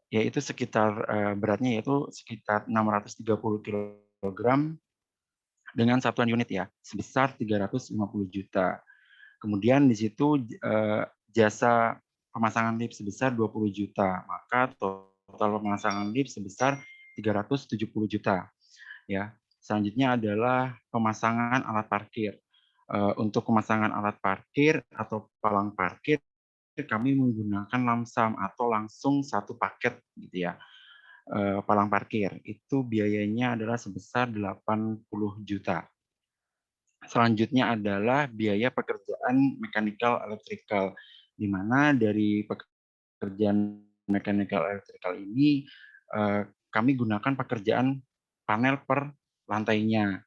yaitu sekitar beratnya yaitu sekitar 630 kg, dengan satuan unit ya, sebesar 350 juta. Kemudian di situ jasa pemasangan lift sebesar 20 juta, maka total pemasangan lift sebesar 370 juta. Ya, selanjutnya adalah pemasangan alat parkir. Untuk pemasangan alat parkir atau palang parkir kami menggunakan lamsam atau langsung satu paket gitu ya. Palang parkir itu biayanya adalah sebesar 80 juta. Selanjutnya adalah biaya pekerjaan mechanical electrical, di mana dari pekerjaan mechanical electrical ini kami gunakan pekerjaan panel per lantainya,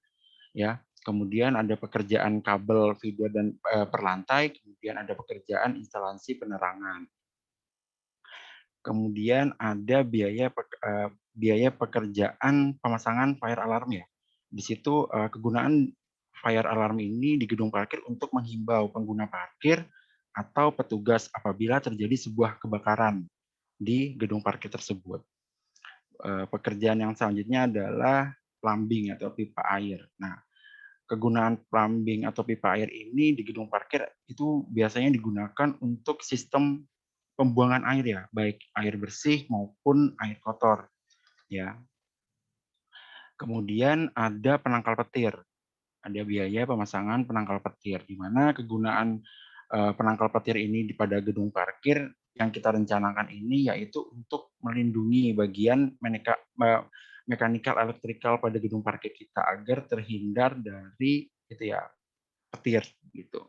ya. Kemudian ada pekerjaan kabel feeder dan per lantai, kemudian ada pekerjaan instalasi penerangan. Kemudian ada biaya pekerjaan pemasangan fire alarm ya. Di situ kegunaan fire alarm ini di gedung parkir untuk menghimbau pengguna parkir atau petugas apabila terjadi sebuah kebakaran di gedung parkir tersebut. Pekerjaan yang selanjutnya adalah plumbing atau pipa air. Nah, kegunaan plumbing atau pipa air ini di gedung parkir itu biasanya digunakan untuk sistem pembuangan air ya, baik air bersih maupun air kotor ya. Kemudian ada penangkal petir. Ada biaya pemasangan penangkal petir, di mana kegunaan penangkal petir ini pada gedung parkir yang kita rencanakan ini yaitu untuk melindungi bagian mechanical electrical pada gedung parkir kita agar terhindar dari gitu ya petir gitu.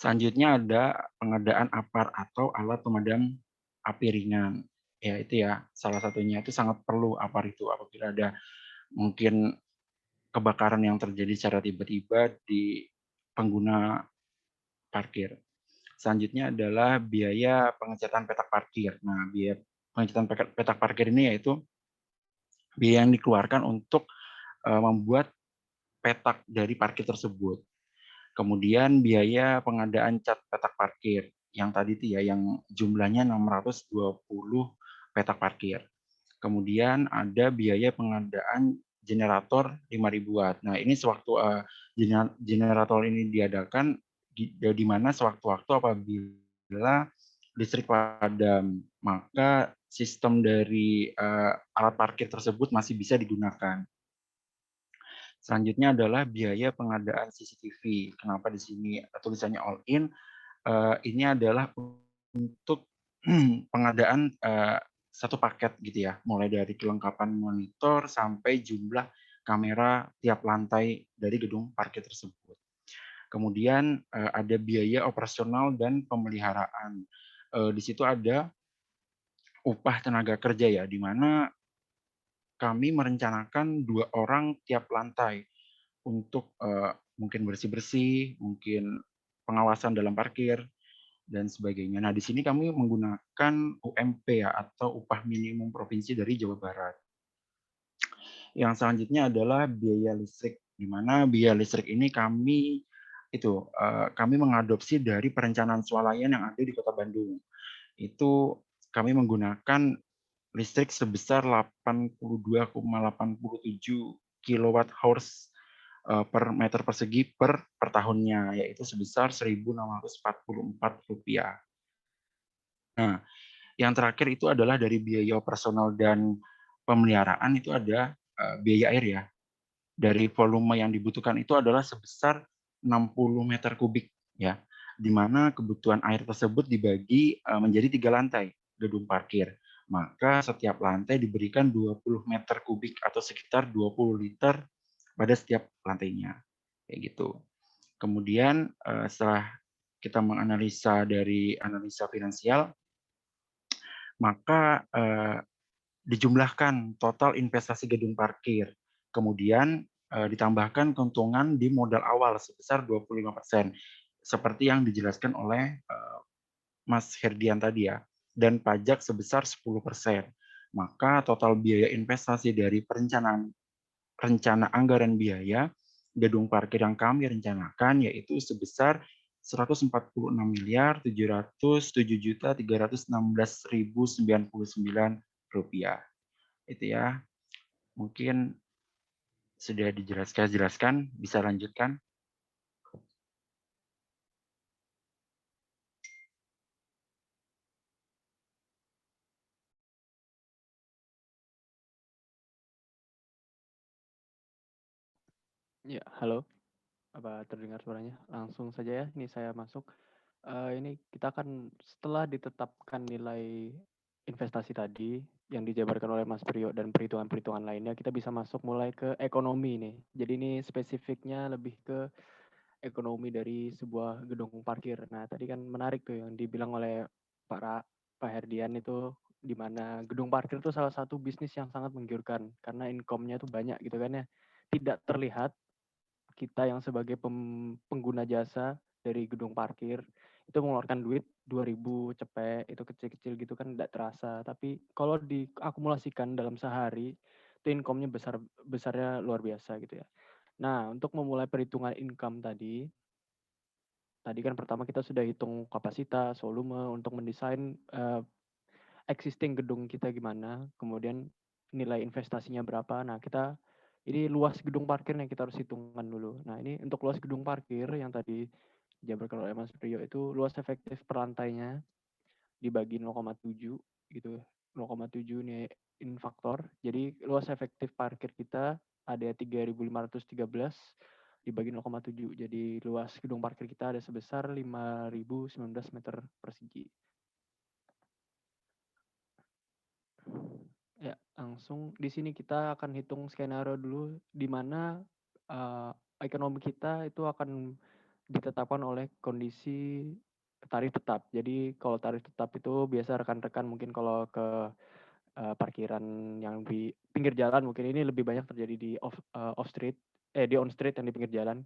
Selanjutnya ada pengadaan APAR atau alat pemadam api ringan. Ya itu ya salah satunya itu sangat perlu APAR itu apabila ada mungkin kebakaran yang terjadi secara tiba-tiba di pengguna parkir. Selanjutnya adalah biaya pengecatan petak parkir. Nah, biaya pengecatan petak parkir ini yaitu biaya yang dikeluarkan untuk membuat petak dari parkir tersebut. Kemudian biaya pengadaan cat petak parkir yang tadi itu ya yang jumlahnya 620 petak parkir. Kemudian ada biaya pengadaan generator 5.000 watt. Nah, ini sewaktu generator ini diadakan di mana sewaktu-waktu apabila listrik padam, maka sistem dari alat parkir tersebut masih bisa digunakan. Selanjutnya adalah biaya pengadaan CCTV. Kenapa di sini tulisannya all in? Ini adalah untuk pengadaan satu paket gitu ya, mulai dari kelengkapan monitor sampai jumlah kamera tiap lantai dari gedung parkir tersebut. Kemudian ada biaya operasional dan pemeliharaan. Di situ ada upah tenaga kerja ya, di mana kami merencanakan 2 orang tiap lantai untuk mungkin bersih-bersih, mungkin pengawasan dalam parkir, dan sebagainya. Nah, di sini kami menggunakan UMP ya, atau upah minimum provinsi dari Jawa Barat. Yang selanjutnya adalah biaya listrik, di mana biaya listrik ini kami mengadopsi dari perencanaan swalayan yang ada di Kota Bandung. Itu kami menggunakan listrik sebesar 82,87 kWh per meter persegi per tahunnya, yaitu sebesar Rp1.644. Nah, yang terakhir itu adalah dari biaya operasional dan pemeliharaan itu ada biaya air ya. Dari volume yang dibutuhkan itu adalah sebesar 60 meter kubik ya, di mana kebutuhan air tersebut dibagi menjadi 3 lantai gedung parkir. Maka setiap lantai diberikan 20 meter kubik atau sekitar 20 liter pada setiap lantainya. Kayak gitu. Kemudian setelah kita menganalisa dari analisa finansial, maka dijumlahkan total investasi gedung parkir. Kemudian ditambahkan keuntungan di modal awal sebesar 25%, seperti yang dijelaskan oleh Mas Herdian tadi ya, dan pajak sebesar 10%. Maka total biaya investasi dari rencana anggaran biaya gedung parkir yang kami rencanakan yaitu sebesar Rp146.707.316.099. Itu ya. Mungkin sudah dijelaskan, bisa lanjutkan. Ya, halo. Apa terdengar suaranya? Langsung saja ya, ini saya masuk. Ini kita akan setelah ditetapkan nilai investasi tadi yang dijabarkan oleh Mas Priyo dan perhitungan-perhitungan lainnya, kita bisa masuk mulai ke ekonomi nih. Jadi ini spesifiknya lebih ke ekonomi dari sebuah gedung parkir. Nah, tadi kan menarik tuh yang dibilang oleh Pak Herdian itu di mana gedung parkir itu salah satu bisnis yang sangat menggiurkan karena income-nya tuh banyak gitu kan ya. Tidak terlihat kita yang sebagai pengguna jasa dari gedung parkir itu mengeluarkan duit 2.000 cepet, itu kecil-kecil gitu kan tidak terasa. Tapi kalau diakumulasikan dalam sehari, itu income-nya besarnya luar biasa gitu ya. Nah, untuk memulai perhitungan income tadi kan pertama kita sudah hitung kapasitas, volume untuk mendesain existing gedung kita gimana, kemudian nilai investasinya berapa. Nah, ini luas gedung parkir yang kita harus hitungkan dulu. Nah, ini untuk luas gedung parkir yang tadi dijabarkan oleh Mas Priyo itu luas efektif per lantainya dibagi 0,7 gitu. 0,7 ini in faktor. Jadi luas efektif parkir kita ada 3.513 dibagi 0,7. Jadi luas gedung parkir kita ada sebesar 5.019 meter persegi. Ya, langsung di sini kita akan hitung skenario dulu di mana ekonomi kita itu akan ditetapkan oleh kondisi tarif tetap. Jadi kalau tarif tetap itu biasa rekan-rekan mungkin kalau ke parkiran yang di pinggir jalan mungkin ini lebih banyak terjadi di di on street yang di pinggir jalan.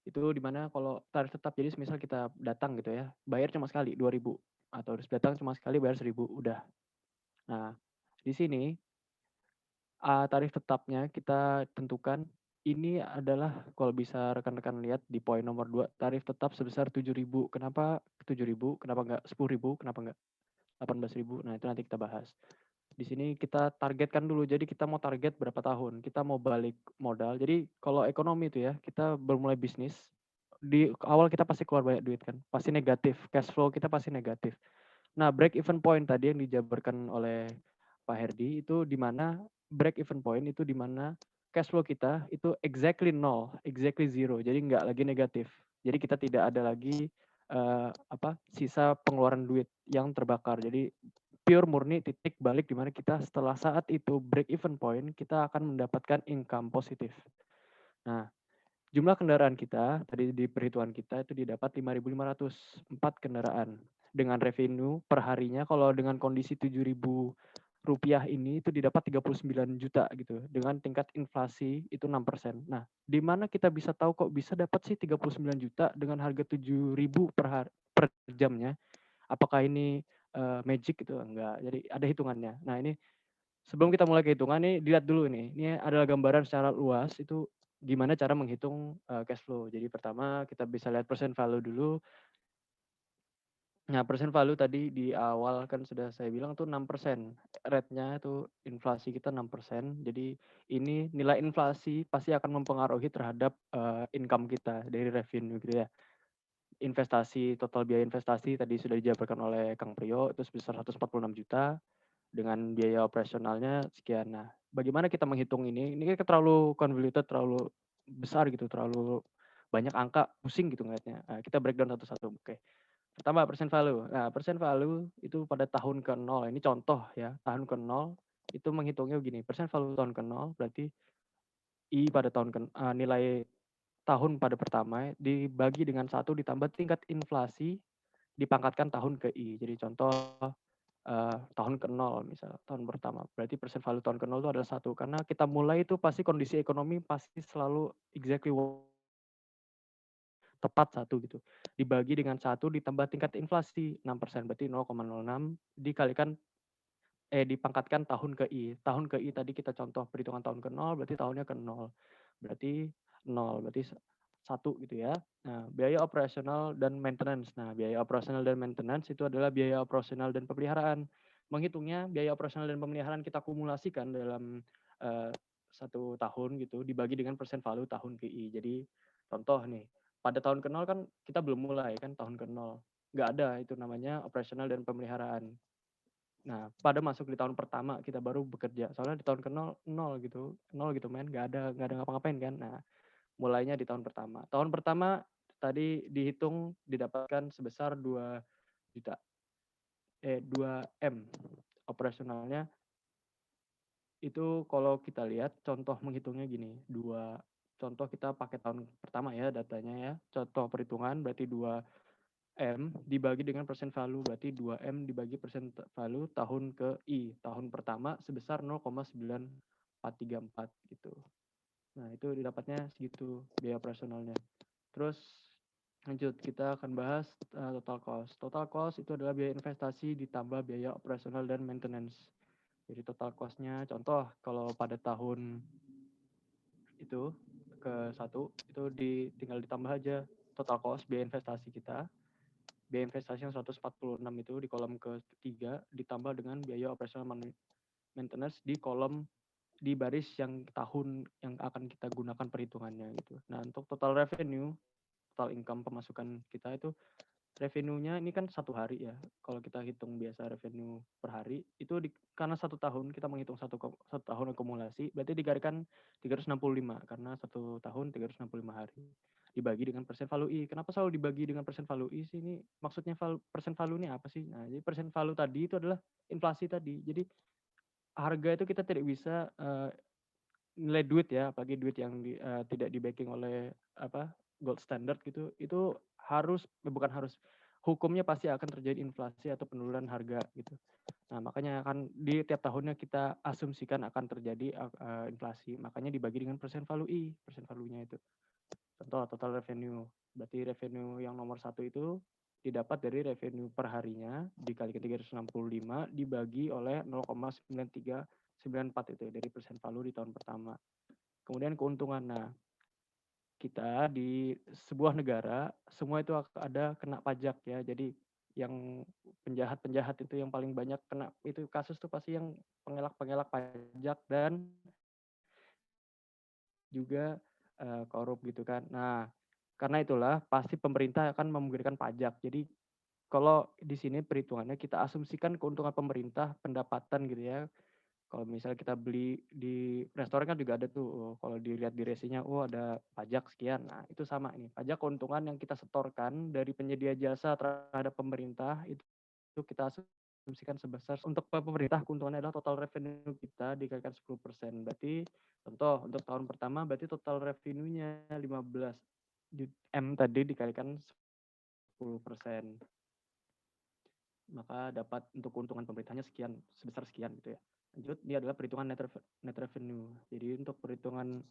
Itu di mana kalau tarif tetap jadi misal kita datang gitu ya, bayar cuma sekali 2.000 atau harus datang cuma sekali bayar 1.000 udah. Nah, di sini tarif tetapnya kita tentukan ini adalah kalau bisa rekan-rekan lihat di poin nomor 2 tarif tetap sebesar 7.000. Kenapa 7.000? Kenapa enggak 10.000? Kenapa enggak 18.000? Nah, itu nanti kita bahas. Di sini kita targetkan dulu. Jadi kita mau target berapa tahun? Kita mau balik modal. Jadi kalau ekonomi itu ya, kita bermulai bisnis di awal kita pasti keluar banyak duit kan. Pasti negatif. Cash flow kita pasti negatif. Nah, break even point tadi yang dijabarkan oleh Pak Herdi itu di mana break even point itu di mana cash flow kita itu exactly nol, exactly zero. Jadi nggak lagi negatif. Jadi kita tidak ada lagi sisa pengeluaran duit yang terbakar. Jadi pure murni titik balik di mana kita setelah saat itu break even point kita akan mendapatkan income positif. Nah, jumlah kendaraan kita tadi di perhitungan kita itu didapat 5.504 kendaraan dengan revenue per harinya kalau dengan kondisi 7.000 rupiah ini itu didapat 39 juta gitu dengan tingkat inflasi itu 6%. Nah, di mana kita bisa tahu kok bisa dapat sih 39 juta dengan harga 7.000 per jamnya? Apakah ini magic gitu? Enggak. Jadi ada hitungannya. Nah, ini sebelum kita mulai ke hitungan nih dilihat dulu nih. Ini adalah gambaran secara luas itu gimana cara menghitung cash flow. Jadi pertama kita bisa lihat percent value dulu. Nah, percent value tadi di awal kan sudah saya bilang tuh 6%. Rate-nya itu inflasi kita 6%. Jadi ini nilai inflasi pasti akan mempengaruhi terhadap income kita dari revenue gitu ya. Investasi, total biaya investasi tadi sudah dijabarkan oleh Kang Priyo itu sebesar 146 juta dengan biaya operasionalnya sekian. Nah, bagaimana kita menghitung ini? Ini kan terlalu convoluted, terlalu besar gitu, terlalu banyak angka, pusing gitu ngeliatnya. Nah, kita breakdown satu-satu. Oke. Pertama, percent value. Nah, percent value itu pada tahun ke-0. Ini contoh ya, tahun ke-0 itu menghitungnya begini. Percent value tahun ke-0 berarti I pada nilai tahun pada pertama dibagi dengan 1 ditambah tingkat inflasi dipangkatkan tahun ke I. Jadi contoh tahun ke-0 misal, tahun pertama. Berarti percent value tahun ke-0 itu adalah 1. Karena kita mulai itu pasti kondisi ekonomi pasti selalu exactly tepat 1 gitu. Dibagi dengan 1 ditambah tingkat inflasi 6%, berarti 0,06 dikalikan dipangkatkan tahun ke I. Tahun ke I tadi kita contoh perhitungan tahun ke-0 berarti tahunnya ke-0. Berarti 0, berarti 1 gitu ya. Nah, biaya operasional dan maintenance. Nah, biaya operasional dan maintenance itu adalah biaya operasional dan pemeliharaan. Menghitungnya biaya operasional dan pemeliharaan kita kumulasikan dalam 1 tahun gitu dibagi dengan persen value tahun KI. Jadi contoh nih, pada tahun ke-0 kan kita belum mulai kan tahun ke-0. Nggak ada itu namanya operasional dan pemeliharaan. Nah, pada masuk di tahun pertama kita baru bekerja. Soalnya di tahun ke-0 0 gitu. 0 gitu men, nggak ada ngapa-ngapain kan. Nah, mulainya di tahun pertama. Tahun pertama tadi dihitung didapatkan sebesar 2 M. Operasionalnya itu kalau kita lihat contoh menghitungnya gini, contoh kita pakai tahun pertama ya datanya ya. Contoh perhitungan berarti 2 M dibagi dengan persen value berarti 2 M dibagi persen value tahun ke I. Tahun pertama sebesar 0,9434 gitu. Nah, itu didapatnya segitu biaya operasionalnya. Terus lanjut kita akan bahas total cost. Total cost itu adalah biaya investasi ditambah biaya operasional dan maintenance. Jadi total cost-nya contoh kalau pada tahun itu ke-1 itu tinggal ditambah aja total cost biaya investasi kita. Biaya investasi yang 146 itu di kolom ke-3 ditambah dengan biaya operasional maintenance di baris yang tahun yang akan kita gunakan perhitungannya gitu. Nah, untuk total revenue, total income pemasukan kita itu revenue-nya ini kan 1 hari ya. Kalau kita hitung biasa revenue per hari itu karena 1 tahun kita menghitung 1 tahun akumulasi berarti dikalikan 365 karena 1 tahun 365 hari dibagi dengan persen value I. Kenapa selalu dibagi dengan persen value I sih? Ini maksudnya persen value ini apa sih? Nah, jadi persen value tadi itu adalah inflasi tadi. Jadi harga itu kita tidak bisa nilai duit ya, apalagi duit yang tidak di backing oleh gold standard gitu, itu bukan harus, hukumnya pasti akan terjadi inflasi atau penurunan harga gitu. Nah, makanya kan di tiap tahunnya kita asumsikan akan terjadi inflasi, makanya dibagi dengan persen value I, persen value-nya itu. Contoh total revenue, berarti revenue yang nomor 1 itu didapat dari revenue per harinya dikali 365 dibagi oleh 0,9394 itu dari persen value di tahun pertama. Kemudian keuntungan. Nah, kita di sebuah negara semua itu ada kena pajak ya. Jadi yang penjahat-penjahat itu yang paling banyak kena itu kasus tuh pasti yang pengelak-pengelak pajak dan juga korup gitu kan. Nah, karena itulah pasti pemerintah akan memberikan pajak. Jadi kalau di sini perhitungannya kita asumsikan keuntungan pemerintah pendapatan gitu ya. Kalau misalnya kita beli di restoran kan juga ada tuh, kalau dilihat di resinya, ada pajak sekian. Nah, itu sama nih, pajak keuntungan yang kita setorkan dari penyedia jasa terhadap pemerintah itu kita asumsikan sebesar untuk pemerintah keuntungannya adalah total revenue kita dikalikan 10%. Berarti contoh untuk tahun pertama berarti total revenue-nya 15 M tadi dikalikan 10%. Maka dapat untuk keuntungan pemerintahnya sekian, sebesar sekian gitu ya. Lanjut, ini adalah perhitungan net revenue. Jadi untuk perhitungan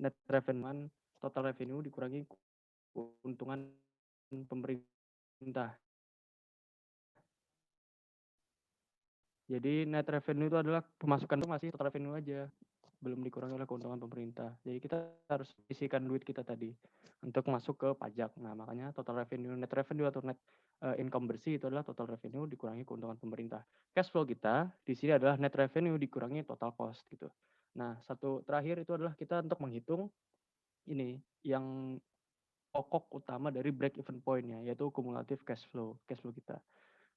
net revenue, total revenue dikurangi keuntungan pemerintah. Jadi net revenue itu adalah pemasukan itu masih total revenue aja, belum dikurangi oleh keuntungan pemerintah. Jadi kita harus isikan duit kita tadi untuk masuk ke pajak. Nah, makanya total revenue, net revenue atau net income bersih itu adalah total revenue dikurangi keuntungan pemerintah. Cash flow kita di sini adalah net revenue dikurangi total cost gitu. Nah, satu terakhir itu adalah kita untuk menghitung ini yang pokok utama dari break even point-nya yaitu cumulative cash flow kita.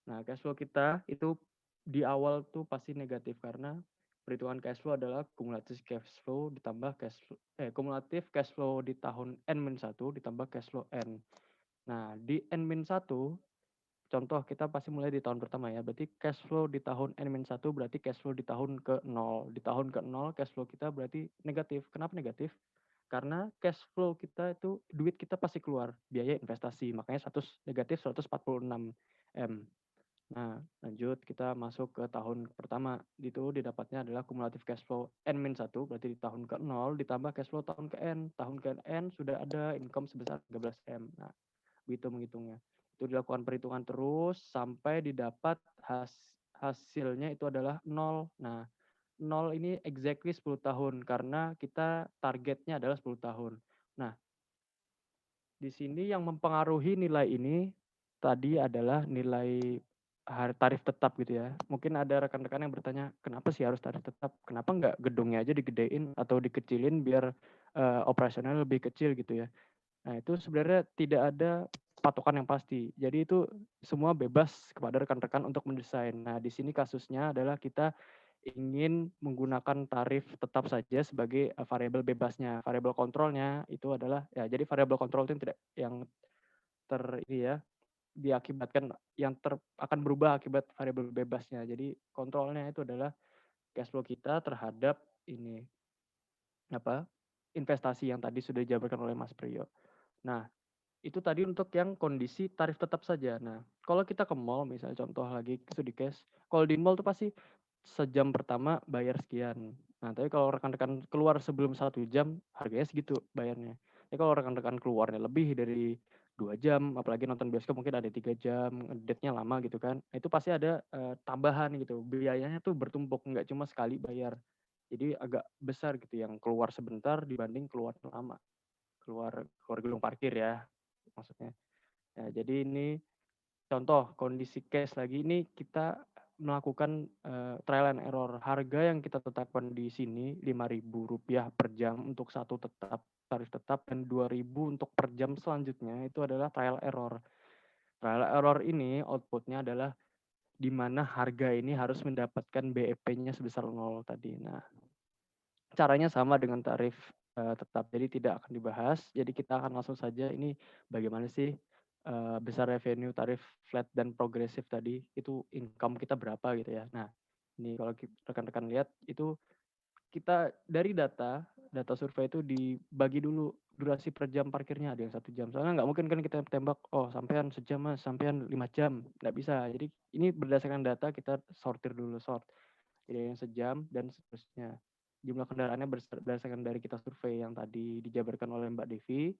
Nah, cash flow kita itu di awal tuh pasti negatif karena perhitungan cash flow adalah cumulative cash flow ditambah cumulative cash flow di tahun N-1 ditambah cash flow N. Nah, di N-1 contoh kita pasti mulai di tahun pertama ya. Berarti cash flow di tahun N-1 berarti cash flow di tahun ke-0. Di tahun ke-0 cash flow kita berarti negatif. Kenapa negatif? Karena cash flow kita itu duit kita pasti keluar biaya investasi. Makanya negatif 146 M. Nah, lanjut kita masuk ke tahun pertama. Itu didapatnya adalah cumulative cash flow N-1, berarti di tahun ke-0 ditambah cash flow tahun ke-N. Tahun ke-N sudah ada income sebesar 13M. Nah, begitu menghitungnya. Itu dilakukan perhitungan terus sampai didapat hasilnya itu adalah 0. Nah, 0 ini exactly 10 tahun karena kita targetnya adalah 10 tahun. Nah, di sini yang mempengaruhi nilai ini tadi adalah nilai tarif tetap gitu ya. Mungkin ada rekan-rekan yang bertanya, kenapa sih harus tarif tetap? Kenapa nggak gedungnya aja digedein atau dikecilin biar operasional lebih kecil gitu ya. Nah, itu sebenarnya tidak ada patokan yang pasti. Jadi itu semua bebas kepada rekan-rekan untuk mendesain. Nah, di sini kasusnya adalah kita ingin menggunakan tarif tetap saja sebagai variabel bebasnya. Variabel kontrolnya itu adalah ya, jadi variabel kontrol itu yang tidak yang ini ya diakibatkan akan berubah akibat variabel bebasnya. Jadi kontrolnya itu adalah cash flow kita terhadap ini investasi yang tadi sudah dijabarkan oleh Mas Priyo. Nah, itu tadi untuk yang kondisi tarif tetap saja. Nah, kalau kita ke mall, misalnya contoh lagi studi case, kalau di mall tuh pasti sejam pertama bayar sekian. Nah, tapi kalau rekan-rekan keluar sebelum 1 jam, harganya segitu bayarnya. Tapi kalau rekan-rekan keluarnya lebih dari 2 jam, apalagi nonton bioskop mungkin ada 3 jam, date-nya lama gitu kan, itu pasti ada tambahan gitu. Biayanya tuh bertumpuk, nggak cuma sekali bayar. Jadi agak besar gitu yang keluar sebentar dibanding keluar lama. Keluar gedung parkir ya maksudnya. Ya, jadi ini contoh kondisi case lagi ini kita melakukan trial and error. Harga yang kita tetapkan di sini Rp5.000 per jam untuk satu tarif tetap dan 2.000 untuk per jam selanjutnya itu adalah trial error. Trial error ini outputnya adalah di mana harga ini harus mendapatkan BEP-nya sebesar 0 tadi. Nah, caranya sama dengan tarif tetap, jadi tidak akan dibahas. Jadi kita akan langsung saja ini bagaimana sih besar revenue tarif flat dan progresif tadi, itu income kita berapa gitu ya. Nah, ini kalau rekan-rekan lihat itu kita dari data survei itu dibagi dulu durasi per jam parkirnya, ada yang 1 jam. Soalnya nggak mungkin kan kita tembak, oh sampean sejam mas, sampean 5 jam, nggak bisa. Jadi ini berdasarkan data kita sortir dulu, jadi yang sejam dan seterusnya. Jumlah kendaraannya berdasarkan dari kita survei yang tadi dijabarkan oleh Mbak Devi.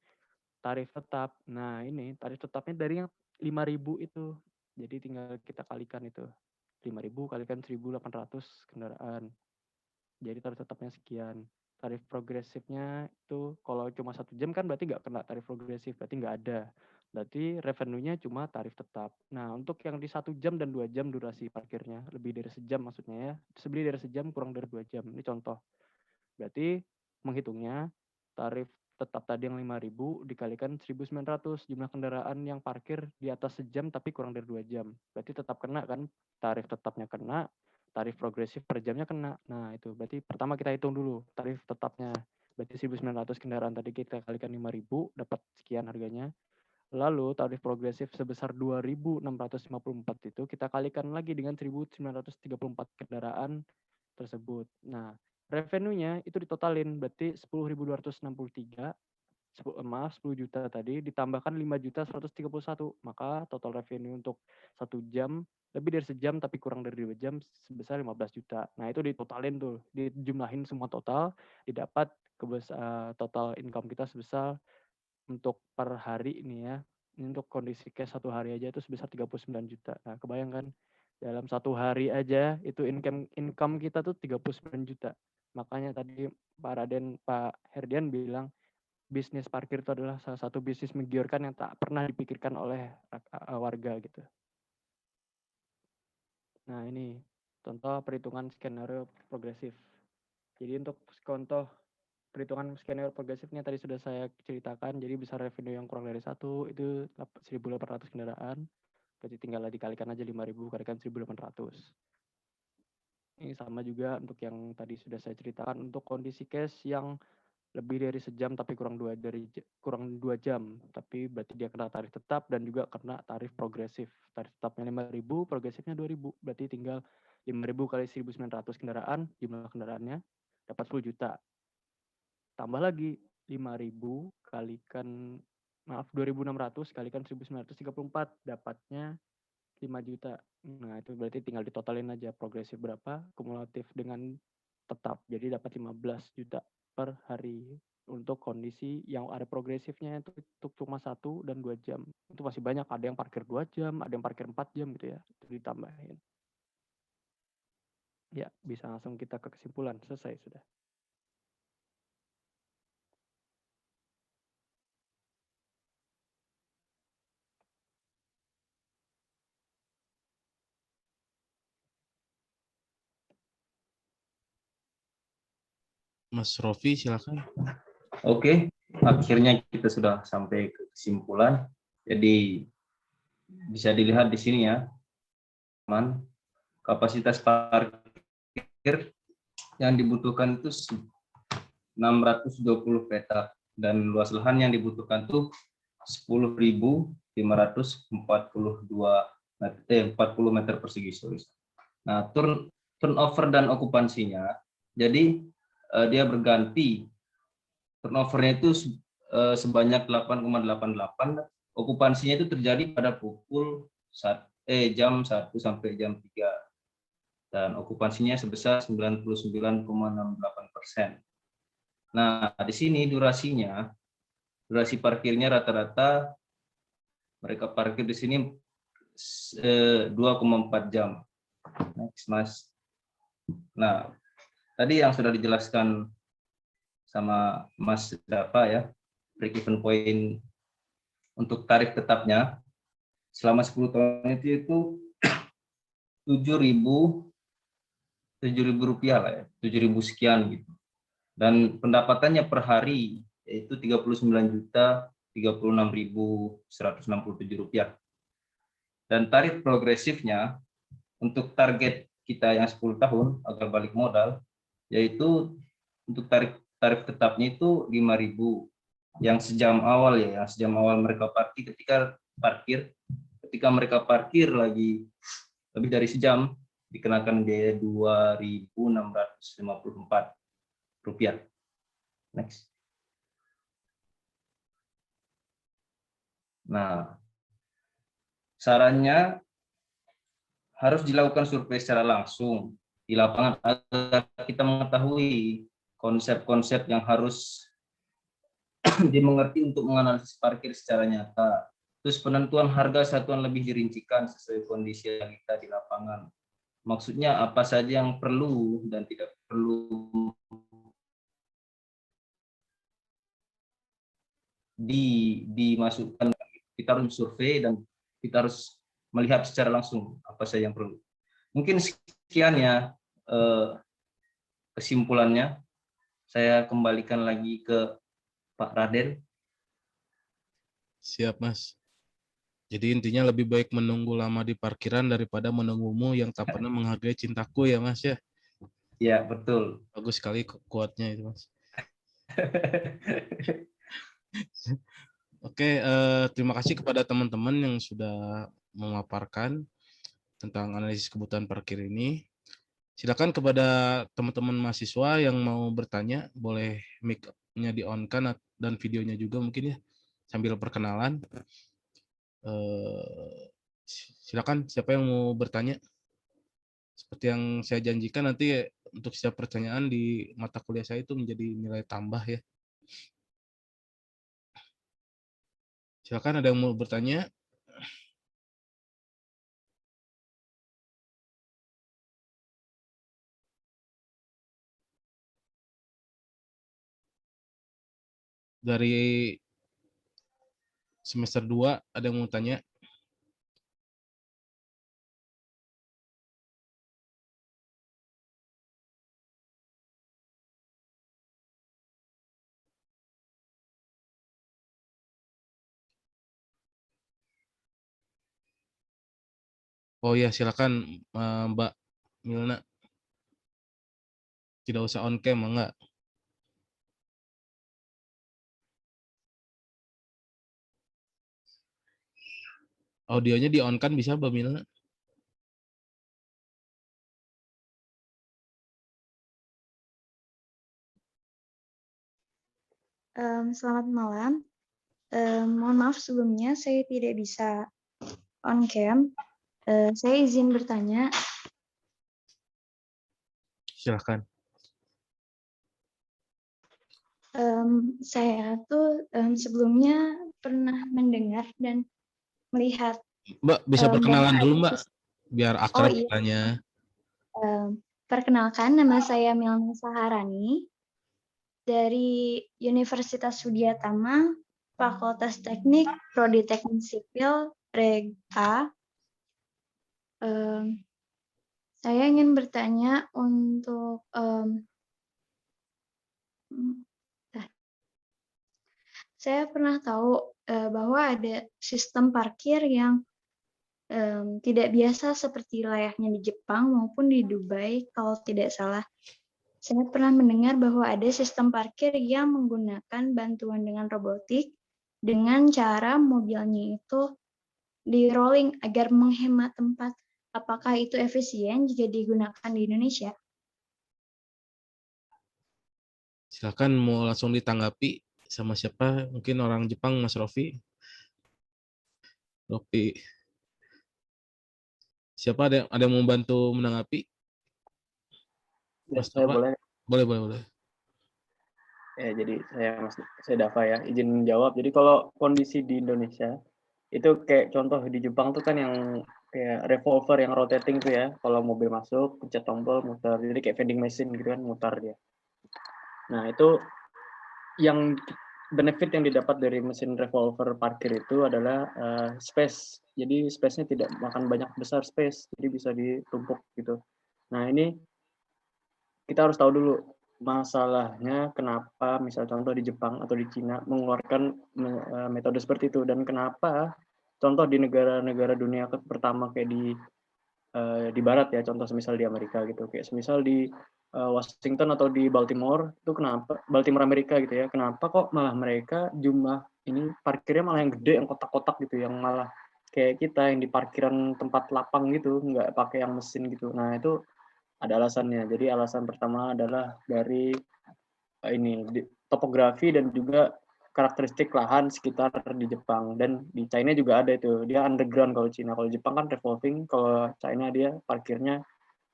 Tarif tetap. Nah, ini tarif tetapnya dari yang 5.000 itu. Jadi tinggal kita kalikan itu. 5.000 kalikan 1.800 kendaraan. Jadi tarif tetapnya sekian. Tarif progresifnya itu kalau cuma 1 jam kan berarti nggak kena tarif progresif, berarti nggak ada. Berarti revenue-nya cuma tarif tetap. Nah, untuk yang di 1 jam dan 2 jam durasi parkirnya, lebih dari sejam maksudnya ya, lebih dari sejam kurang dari 2 jam. Ini contoh. Berarti menghitungnya tarif tetap tadi yang 5.000 dikalikan 1.900 jumlah kendaraan yang parkir di atas sejam tapi kurang dari 2 jam. Berarti tetap kena kan, tarif tetapnya kena, tarif progresif per jamnya kena. Nah, itu berarti pertama kita hitung dulu tarif tetapnya. Berarti 1.900 kendaraan tadi kita kalikan 5.000 dapat sekian harganya. Lalu tarif progresif sebesar 2.654 itu kita kalikan lagi dengan 1.934 kendaraan tersebut. Nah, revenue-nya itu ditotalin berarti 10.263, 10 juta tadi ditambahkan 5.131, maka total revenue untuk 1 jam lebih dari sejam tapi kurang dari 2 jam sebesar 15 juta. Nah, itu ditotalin tuh, dijumlahin semua total, didapat total income kita sebesar untuk per hari ini ya. Ini untuk kondisi cash 1 hari aja itu sebesar 39 juta. Nah, kebayangkan dalam 1 hari aja itu income kita tuh 39 juta. Makanya tadi Pak Herdian bilang bisnis parkir itu adalah salah satu bisnis menggiurkan yang tak pernah dipikirkan oleh warga gitu. Nah, ini contoh perhitungan skenario progresif. Jadi untuk contoh perhitungan skenario progresifnya tadi sudah saya ceritakan. Jadi besar revenue yang kurang dari 1 itu 1.800 kendaraan. Berarti tinggal dikalikan aja 5.000 kalikan 1.800. Ini sama juga untuk yang tadi sudah saya ceritakan untuk kondisi case yang lebih dari sejam tapi kurang 2 jam. Tapi berarti dia kena tarif tetap dan juga kena tarif progresif. Tarif tetapnya 5.000, progresifnya 2.000. Berarti tinggal 5.000 kali 1.900 kendaraan, jumlah kendaraannya dapat 10 juta. Tambah lagi 5.000 kalikan 2.600 kalikan 1.934 dapatnya 5 juta. Nah, itu berarti tinggal ditotalin aja progresif berapa, kumulatif dengan tetap. Jadi dapat 15 juta per hari untuk kondisi yang ada progresifnya itu untuk cuma 1 dan 2 jam. Itu masih banyak, ada yang parkir 2 jam, ada yang parkir 4 jam gitu ya. Itu ditambahin. Ya, bisa langsung kita ke kesimpulan. Selesai sudah. Mas Rofi, silakan. Oke, akhirnya kita sudah sampai ke kesimpulan. Jadi bisa dilihat di sini ya, teman, kapasitas parkir yang dibutuhkan itu 620 petak dan luas lahan yang dibutuhkan tuh 10.542 40 meter persegi. Nah, turnover dan okupansinya, jadi dia berganti. Turnovernya itu sebanyak 8,88, okupansinya itu terjadi pada pukul jam 1 sampai jam 3 dan okupansinya sebesar 99,68%. Nah, di sini durasi parkirnya rata-rata mereka parkir di sini 2,4 jam. Next, Mas. Nah, tadi yang sudah dijelaskan sama Mas Dafa ya, break even point untuk tarif tetapnya selama 10 tahun itu 7.000 rupiah lah ya, 7.000 sekian gitu. Dan pendapatannya per hari yaitu 39.036.167 rupiah. Dan tarif progresifnya untuk target kita yang 10 tahun agar balik modal, yaitu untuk tarif tetapnya itu 5.000 yang sejam awal ya, yang sejam awal mereka ketika mereka parkir lagi lebih dari sejam dikenakan biaya 2.654 rupiah. Next. Nah, sarannya harus dilakukan survei secara langsung di lapangan agar kita mengetahui konsep-konsep yang harus dimengerti untuk menganalisis parkir secara nyata. Terus penentuan harga satuan lebih dirincikan sesuai kondisi yang kita di lapangan. Maksudnya apa saja yang perlu dan tidak perlu dimasukkan. Kita harus survei dan kita harus melihat secara langsung apa saja yang perlu. Mungkin sekian ya kesimpulannya. Saya kembalikan lagi ke Pak Raden. Siap, Mas. Jadi intinya lebih baik menunggu lama di parkiran daripada menunggumu yang tak pernah menghargai cintaku ya, Mas ya. Ya, betul. Bagus sekali quote-nya itu, Mas. Oke, terima kasih kepada teman-teman yang sudah memaparkan tentang analisis kebutuhan parkir ini. Silakan kepada teman-teman mahasiswa yang mau bertanya, boleh mic-nya di-on-kan dan videonya juga mungkin ya, sambil perkenalan. Silakan, siapa yang mau bertanya? Seperti yang saya janjikan nanti untuk setiap pertanyaan di mata kuliah saya itu menjadi nilai tambah ya. Silakan, ada yang mau bertanya? Dari semester 2 ada yang mau tanya? Oh ya, silakan Mbak Milna. Tidak usah on cam, enggak? Audionya di on kan bisa, Mbak Milna? Selamat malam. Mohon maaf sebelumnya saya tidak bisa on cam. Saya izin bertanya. Silakan. Saya tuh sebelumnya pernah mendengar dan melihat. Mbak bisa perkenalan dulu, Mbak, biar akrab iya. tanya. Perkenalkan, nama saya Milna Saharani dari Universitas Sudiatama, Fakultas Teknik, Prodi Teknik Sipil, Reg A. Saya ingin bertanya untuk Saya pernah tahu bahwa ada sistem parkir yang tidak biasa seperti layaknya di Jepang maupun di Dubai kalau tidak salah. Saya pernah mendengar bahwa ada sistem parkir yang menggunakan bantuan dengan robotik dengan cara mobilnya itu di rolling agar menghemat tempat. Apakah itu efisien jika digunakan di Indonesia? Silakan mau langsung ditanggapi sama siapa? Mungkin orang Jepang, Mas Rofi. Rofi. Siapa ada yang mau bantu menanggapi? Ya, Mas saya Dava? Boleh. Ya, jadi saya Dava ya, izin jawab. Jadi kalau kondisi di Indonesia itu kayak contoh di Jepang tuh kan yang kayak revolver yang rotating tuh ya. Kalau mobil masuk, pencet tombol, muter. Jadi kayak vending machine gitu kan, mutar dia. Nah, itu yang benefit yang didapat dari mesin revolver parkir itu adalah space. Jadi space-nya tidak makan banyak besar space, jadi bisa ditumpuk gitu. Nah, ini kita harus tahu dulu masalahnya kenapa misal contoh di Jepang atau di Cina mengeluarkan metode seperti itu, dan kenapa contoh di negara-negara dunia pertama kayak di barat ya, contoh semisal di Amerika gitu, kayak semisal di Washington atau di Baltimore itu, kenapa Baltimore Amerika gitu ya, kenapa kok malah mereka jumlah ini parkirnya malah yang gede, yang kotak-kotak gitu, yang malah kayak kita yang di parkiran tempat lapang gitu, nggak pakai yang mesin gitu. Nah, itu ada alasannya. Jadi alasan pertama adalah dari topografi dan juga karakteristik lahan sekitar di Jepang, dan di China juga ada itu. Dia underground kalau Cina. Kalau Jepang kan revolving, kalau China dia parkirnya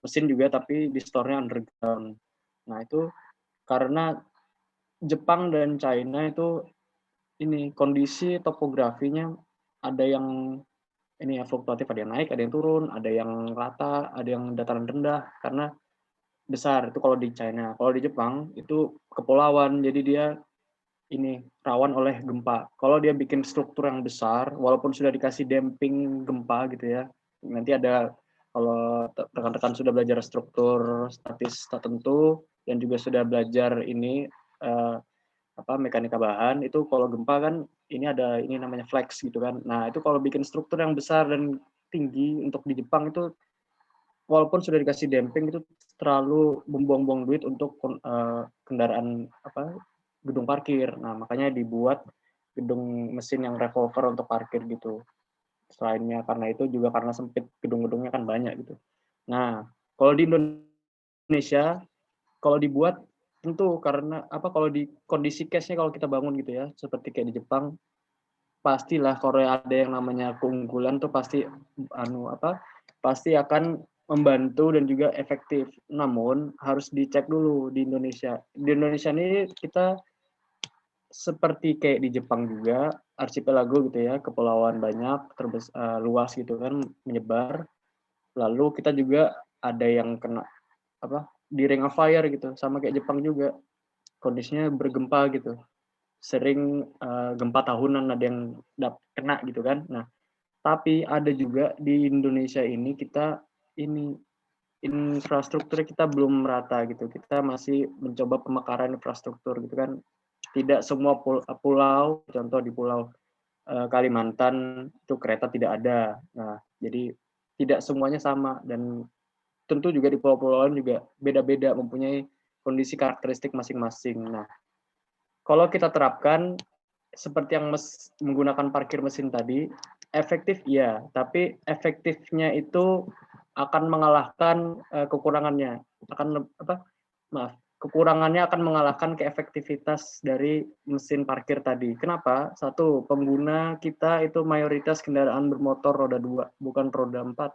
mesin juga tapi di store-nya underground. Nah, itu karena Jepang dan China itu ini kondisi topografinya ada yang ini ya fluktuatif, ada yang naik, ada yang turun, ada yang rata, ada yang dataran rendah karena besar itu kalau di China. Kalau di Jepang itu kepulauan, jadi dia ini rawan oleh gempa. Kalau dia bikin struktur yang besar, walaupun sudah dikasih damping gempa gitu ya, nanti ada, kalau rekan-rekan sudah belajar struktur statis tertentu dan juga sudah belajar ini mekanika bahan, itu kalau gempa kan ini ada ini namanya flex gitu kan. Nah, itu kalau bikin struktur yang besar dan tinggi untuk di Jepang itu, walaupun sudah dikasih damping itu terlalu membuang-buang duit untuk kendaraan gedung parkir. Nah, makanya dibuat gedung mesin yang revolver untuk parkir gitu. Selainnya karena itu juga karena sempit, gedung-gedungnya kan banyak gitu. Nah, kalau di Indonesia kalau dibuat tentu karena kalau di kondisi case-nya kalau kita bangun gitu ya, seperti kayak di Jepang, pastilah kalau ada yang namanya keunggulan tuh pasti pasti akan membantu dan juga efektif. Namun harus dicek dulu di Indonesia. Di Indonesia ini kita seperti kayak di Jepang juga, archipelago gitu ya, kepulauan banyak, luas gitu kan, menyebar. Lalu kita juga ada yang kena di ring of fire gitu, sama kayak Jepang juga. Kondisinya bergempa gitu. Sering gempa tahunan ada yang kena gitu kan. Nah, tapi ada juga di Indonesia ini kita ini infrastruktur kita belum merata gitu. Kita masih mencoba pemekaran infrastruktur gitu kan. Tidak semua pulau, contoh di Pulau Kalimantan itu kereta tidak ada. Nah, jadi tidak semuanya sama, dan tentu juga di pulau-pulauan juga beda-beda, mempunyai kondisi karakteristik masing-masing. Nah, kalau kita terapkan seperti yang menggunakan parkir mesin tadi, efektif iya, tapi efektifnya itu akan mengalahkan kekurangannya. Kekurangannya akan mengalahkan keefektivitas dari mesin parkir tadi. Kenapa? Satu, pengguna kita itu mayoritas kendaraan bermotor roda 2, bukan roda 4.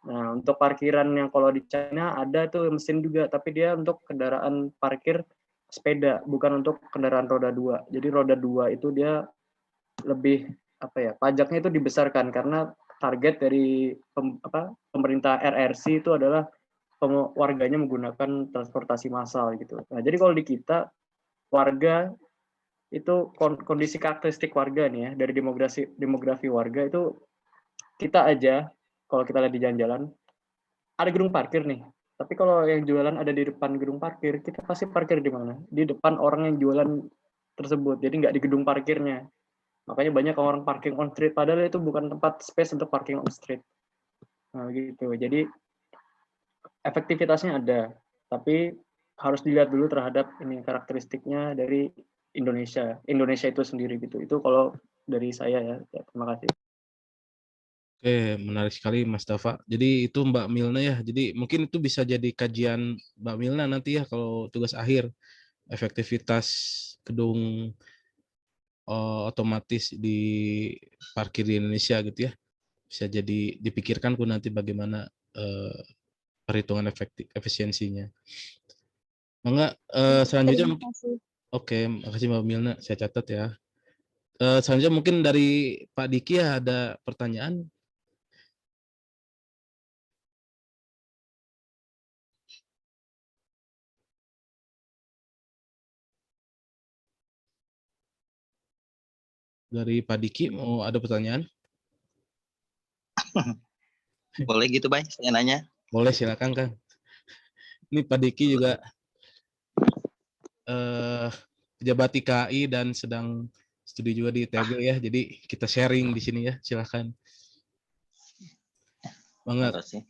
Nah, untuk parkiran yang kalau di China ada tuh mesin juga, tapi dia untuk kendaraan parkir sepeda, bukan untuk kendaraan roda 2. Jadi roda 2 itu dia lebih pajaknya itu dibesarkan karena target dari pemerintah RRC itu adalah warganya menggunakan transportasi massal gitu. Nah, jadi kalau di kita warga itu kondisi karakteristik warga nih ya, dari demografi warga itu, kita aja kalau kita lihat di jalan-jalan ada gedung parkir nih, Tapi kalau yang jualan ada di depan gedung parkir, kita pasti parkir di mana? Di depan orang yang jualan tersebut. Jadi nggak di gedung parkirnya. Makanya banyak orang parking on street, padahal itu bukan tempat space untuk parking on street. Nah, gitu. Jadi efektivitasnya ada, tapi harus dilihat dulu terhadap ini karakteristiknya dari Indonesia itu sendiri gitu. Itu kalau dari saya ya. Terima kasih. Oke, menarik sekali Mas Dava. Jadi itu Mbak Milna ya. Jadi mungkin itu bisa jadi kajian Mbak Milna nanti ya kalau tugas akhir efektivitas gedung otomatis di parkir di Indonesia gitu ya. Bisa jadi dipikirkan pun nanti bagaimana perhitungan efisiensinya. Enggak, selanjutnya mungkin. Oke, makasih Mbak Milna. Saya catat ya. Selanjutnya mungkin dari Pak Diki ya ada pertanyaan. Dari Pak Diki mau ada pertanyaan? Boleh gitu, Bay, saya nanya. Boleh, silakan Kang. Ini Pak Diki juga pejabat IKI dan sedang studi juga di ITB ya. Jadi kita sharing di sini ya, silakan. Banget. Makasih.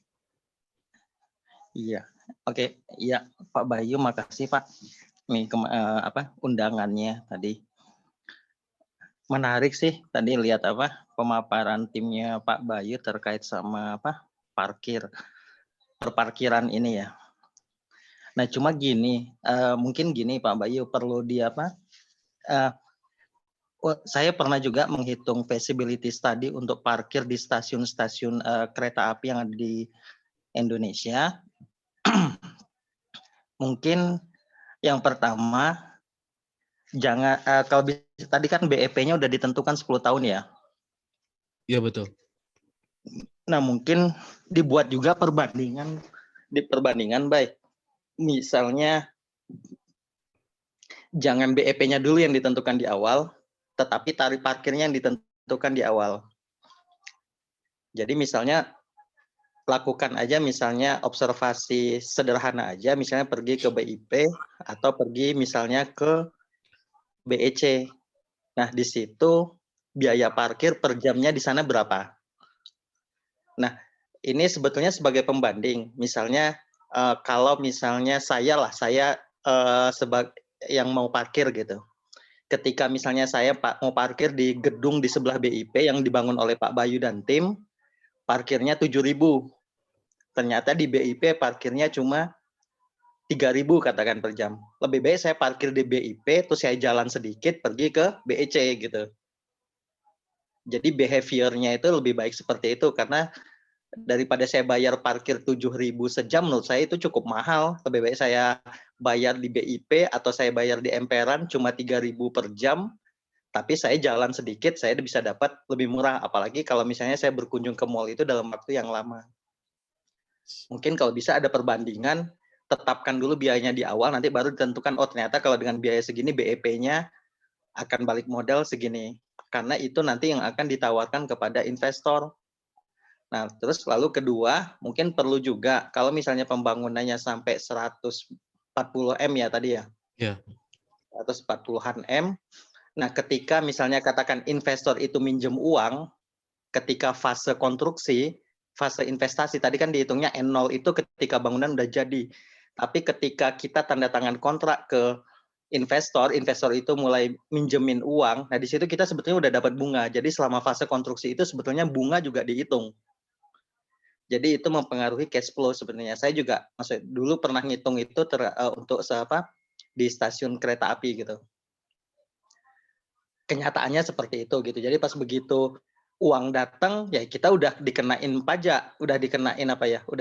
Iya, oke, iya Pak Bayu, makasih Pak. Nih undangannya tadi. Menarik sih tadi lihat pemaparan timnya Pak Bayu terkait sama perparkiran ini ya. Nah cuma gini, mungkin gini Pak Bayu perlu saya pernah juga menghitung feasibility study untuk parkir di stasiun-stasiun kereta api yang ada di Indonesia. Mungkin yang pertama jangan kalau tadi kan BEP-nya udah ditentukan 10 tahun ya. Iya betul. Nah, mungkin dibuat juga perbandingan baik. Misalnya jangan BEP-nya dulu yang ditentukan di awal, tetapi tarif parkirnya yang ditentukan di awal. Jadi misalnya lakukan aja misalnya observasi sederhana aja, misalnya pergi ke BIP atau pergi misalnya ke BEC. Nah, di situ biaya parkir per jamnya di sana berapa? Nah, ini sebetulnya sebagai pembanding. Misalnya kalau misalnya saya sebagai yang mau parkir gitu. Ketika misalnya saya mau parkir di gedung di sebelah BIP yang dibangun oleh Pak Bayu dan tim, parkirnya 7.000. Ternyata di BIP parkirnya cuma 3.000 katakan per jam. Lebih baik saya parkir di BIP, terus saya jalan sedikit pergi ke BEC gitu. Jadi behavior-nya itu lebih baik seperti itu, karena daripada saya bayar parkir 7.000 sejam, menurut saya itu cukup mahal. Lebih baik saya bayar di BIP atau saya bayar di emperan cuma 3.000 per jam, tapi saya jalan sedikit, saya bisa dapat lebih murah. Apalagi kalau misalnya saya berkunjung ke mall itu dalam waktu yang lama. Mungkin kalau bisa ada perbandingan, tetapkan dulu biayanya di awal, nanti baru ditentukan, oh ternyata kalau dengan biaya segini BEP-nya akan balik modal segini. Karena itu nanti yang akan ditawarkan kepada investor. Nah, terus lalu kedua, mungkin perlu juga, kalau misalnya pembangunannya sampai 140 M ya tadi ya? Iya. 140-an M. Nah, ketika misalnya katakan investor itu minjem uang, ketika fase konstruksi, fase investasi, tadi kan dihitungnya N0 itu ketika bangunan udah jadi. Tapi ketika kita tanda tangan kontrak ke investor itu mulai minjemin uang, nah di situ kita sebetulnya udah dapat bunga. Jadi selama fase konstruksi itu sebetulnya bunga juga dihitung. Jadi itu mempengaruhi cash flow sebenarnya. Saya juga dulu pernah ngitung itu untuk di stasiun kereta api gitu. Kenyataannya seperti itu gitu. Jadi pas begitu uang datang, ya kita udah dikenain pajak, udah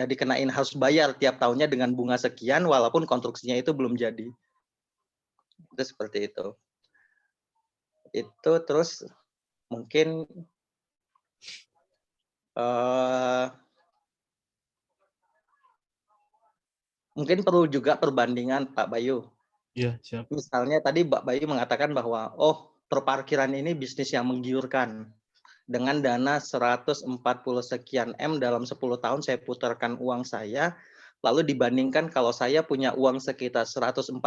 dikenain harus bayar tiap tahunnya dengan bunga sekian, walaupun konstruksinya itu belum jadi. Itu seperti itu. Itu terus mungkin mungkin perlu juga perbandingan Pak Bayu. Iya, siap. Misalnya tadi Pak Bayu mengatakan bahwa perparkiran ini bisnis yang menggiurkan. Dengan dana 140 sekian M dalam 10 tahun saya putarkan uang saya, lalu dibandingkan kalau saya punya uang sekitar 140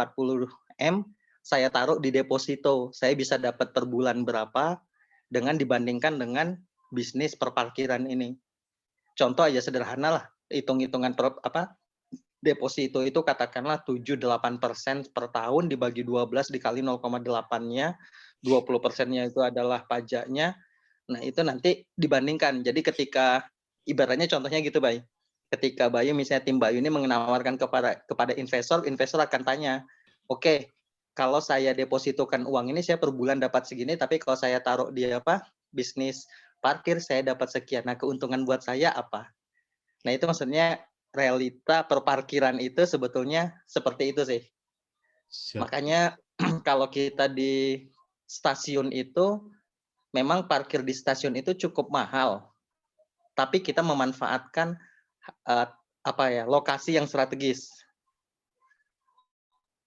M, saya taruh di deposito, saya bisa dapat per bulan berapa dengan dibandingkan dengan bisnis perparkiran ini. Contoh aja sederhana lah, hitung-hitungan deposito itu katakanlah 7-8% per tahun dibagi 12 dikali 0,8-nya, 20%-nya itu adalah pajaknya. Nah, itu nanti dibandingkan. Jadi ketika ibaratnya contohnya gitu, Bay. Ketika Bayu misalnya tim Bayu ini menawarkan kepada investor, investor akan tanya, "Oke, kalau saya depositokan uang ini saya per bulan dapat segini, tapi kalau saya taruh di bisnis parkir saya dapat sekian. Nah, keuntungan buat saya apa?" Nah, itu maksudnya realita perparkiran itu sebetulnya seperti itu sih. Siap. Makanya kalau kita di stasiun itu memang parkir di stasiun itu cukup mahal. Tapi kita memanfaatkan lokasi yang strategis.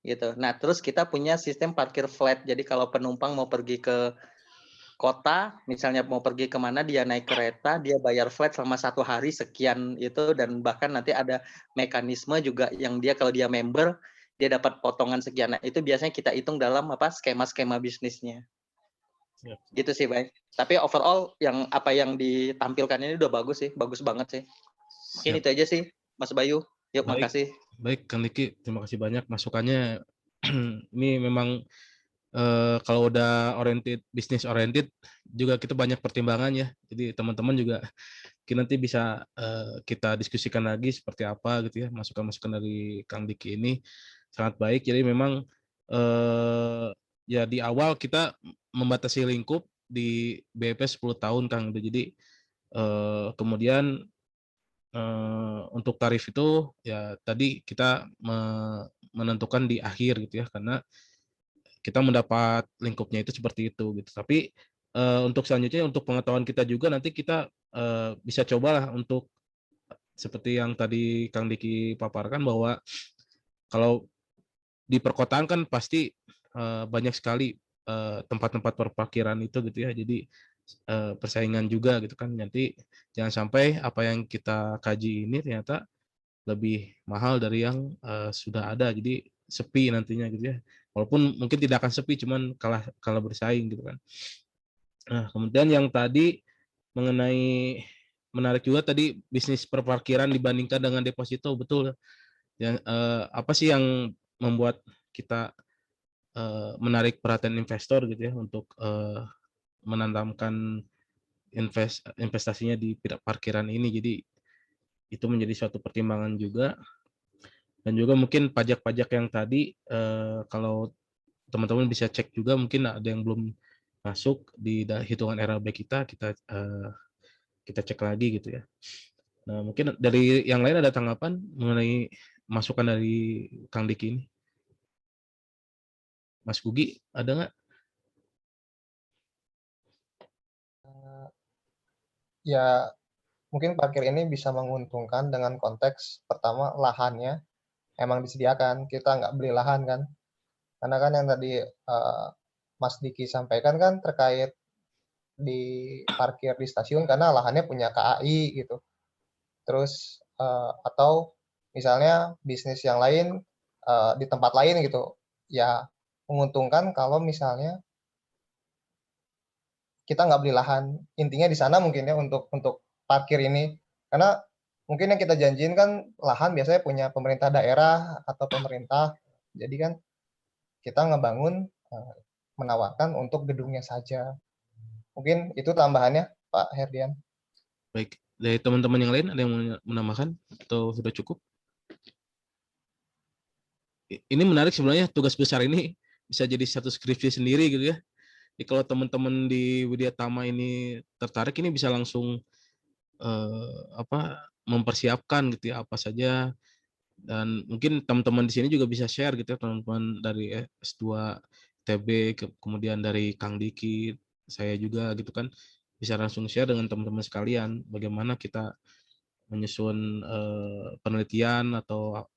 Gitu. Nah, terus kita punya sistem parkir flat. Jadi kalau penumpang mau pergi ke kota, misalnya mau pergi kemana, dia naik kereta, dia bayar flat selama 1 hari sekian itu, dan bahkan nanti ada mekanisme juga yang dia kalau dia member, dia dapat potongan sekian. Nah, itu biasanya kita hitung dalam skema-skema bisnisnya. Siap. Gitu sih, Bay. Tapi overall yang apa yang ditampilkan ini udah bagus sih, bagus banget sih. Mungkin Siap. itu aja sih, Mas Bayu. Yuk, Baik. makasih. Baik, Kang Diki, terima kasih banyak masukannya. Ini memang kalau udah bisnis oriented juga kita banyak pertimbangan ya. Jadi teman-teman juga nanti bisa kita diskusikan lagi seperti apa gitu ya, masukan-masukan dari Kang Diki ini sangat baik. Jadi memang ya di awal kita membatasi lingkup di BEP 10 tahun, Kang. Jadi kemudian untuk tarif itu ya tadi kita menentukan di akhir gitu ya, karena kita mendapat lingkupnya itu seperti itu gitu. Tapi untuk selanjutnya untuk pengetahuan kita juga nanti kita bisa cobalah untuk seperti yang tadi Kang Diki paparkan bahwa kalau di perkotaan kan pasti banyak sekali tempat-tempat perparkiran itu gitu ya. Jadi persaingan juga gitu kan. Nanti jangan sampai apa yang kita kaji ini ternyata lebih mahal dari yang sudah ada. Jadi sepi nantinya gitu ya. Walaupun mungkin tidak akan sepi, cuman kalah bersaing gitu kan. Nah, kemudian yang tadi mengenai menarik juga tadi bisnis perparkiran dibandingkan dengan deposito, betul. Yang apa sih yang membuat kita menarik perhatian investor gitu ya untuk menanamkan investasinya di parkiran ini. Jadi itu menjadi suatu pertimbangan juga. Dan juga mungkin pajak-pajak yang tadi kalau teman-teman bisa cek juga, mungkin ada yang belum masuk di hitungan RLB kita cek lagi gitu ya. Nah, mungkin dari yang lain ada tanggapan mengenai masukan dari Kang Diki ini? Mas Gugi, ada nggak? Ya, mungkin parkir ini bisa menguntungkan dengan konteks pertama lahannya emang disediakan, kita nggak beli lahan kan. Karena kan yang tadi Mas Diki sampaikan kan terkait di parkir di stasiun karena lahannya punya KAI gitu. Terus atau misalnya bisnis yang lain di tempat lain gitu, ya menguntungkan kalau misalnya kita nggak beli lahan. Intinya di sana mungkin ya untuk parkir ini, karena mungkin yang kita janjiin kan lahan biasanya punya pemerintah daerah atau pemerintah, jadi kan kita ngebangun menawarkan untuk gedungnya saja. Mungkin itu tambahannya, Pak Herdian. Baik, dari teman-teman yang lain ada yang mau menambahkan atau sudah cukup? Ini menarik sebenarnya, tugas besar ini bisa jadi satu skripsi sendiri gitu ya. Jadi kalau teman-teman di Widya Tama ini tertarik, ini bisa langsung mempersiapkan gitu ya apa saja, dan mungkin teman-teman di sini juga bisa share gitu ya, teman-teman dari S2 TB kemudian dari Kang Diki, saya juga gitu kan, bisa langsung share dengan teman-teman sekalian bagaimana kita menyusun penelitian atau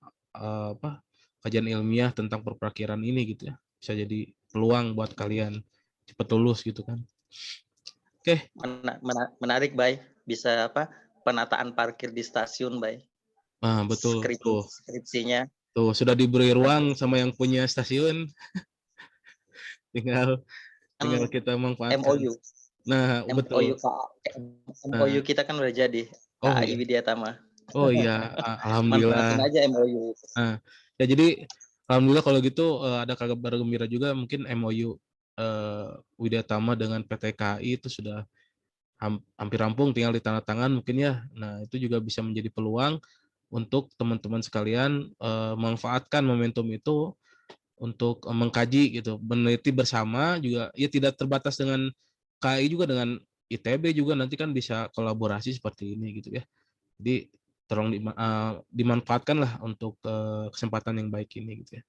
kajian ilmiah tentang perparkiran ini gitu ya. Bisa jadi peluang buat kalian cepat lulus gitu kan. Oke. Menarik, Bay. Bisa penataan parkir di stasiun, Bay. Betul tuh. skripsinya. Tuh sudah diberi ruang sama yang punya stasiun. tinggal kita manfaatkan. MOU. Nah, betul. MOU kita kan udah jadi. KAI Widya Tama. Oh iya, alhamdulillah. Manfaatin aja MOU. Ya jadi alhamdulillah kalau gitu ada kabar gembira juga, mungkin MOU Widya Tama dengan PT KAI itu sudah hampir rampung, tinggal ditandatangan mungkin ya. Nah, itu juga bisa menjadi peluang untuk teman-teman sekalian manfaatkan momentum itu untuk mengkaji gitu, meneliti bersama juga, ya tidak terbatas dengan KAI, juga dengan ITB juga nanti kan bisa kolaborasi seperti ini gitu ya. Jadi tolong dimanfaatkan lah untuk kesempatan yang baik ini gitu ya.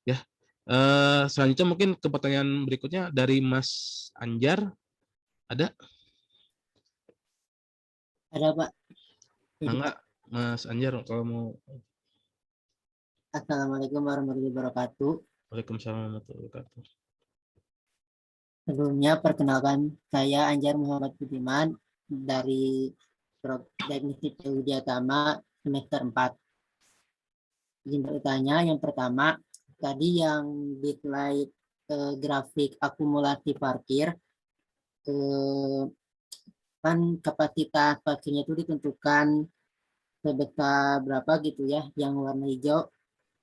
Ya, selanjutnya mungkin ke pertanyaan berikutnya dari Mas Anjar, ada? Ada Pak. Enggak, Mas Anjar kalau mau. Assalamualaikum warahmatullahi wabarakatuh. Waalaikumsalam warahmatullahi wabarakatuh. Sebelumnya perkenalkan, saya Anjar Muhammad Budiman dari Teknik Sipil Widya Tama semester 4. Izin bertanya, yang pertama, tadi yang di slide grafik akumulasi parkir, kan kapasitas parkirnya itu ditentukan sebesar berapa gitu ya, yang warna hijau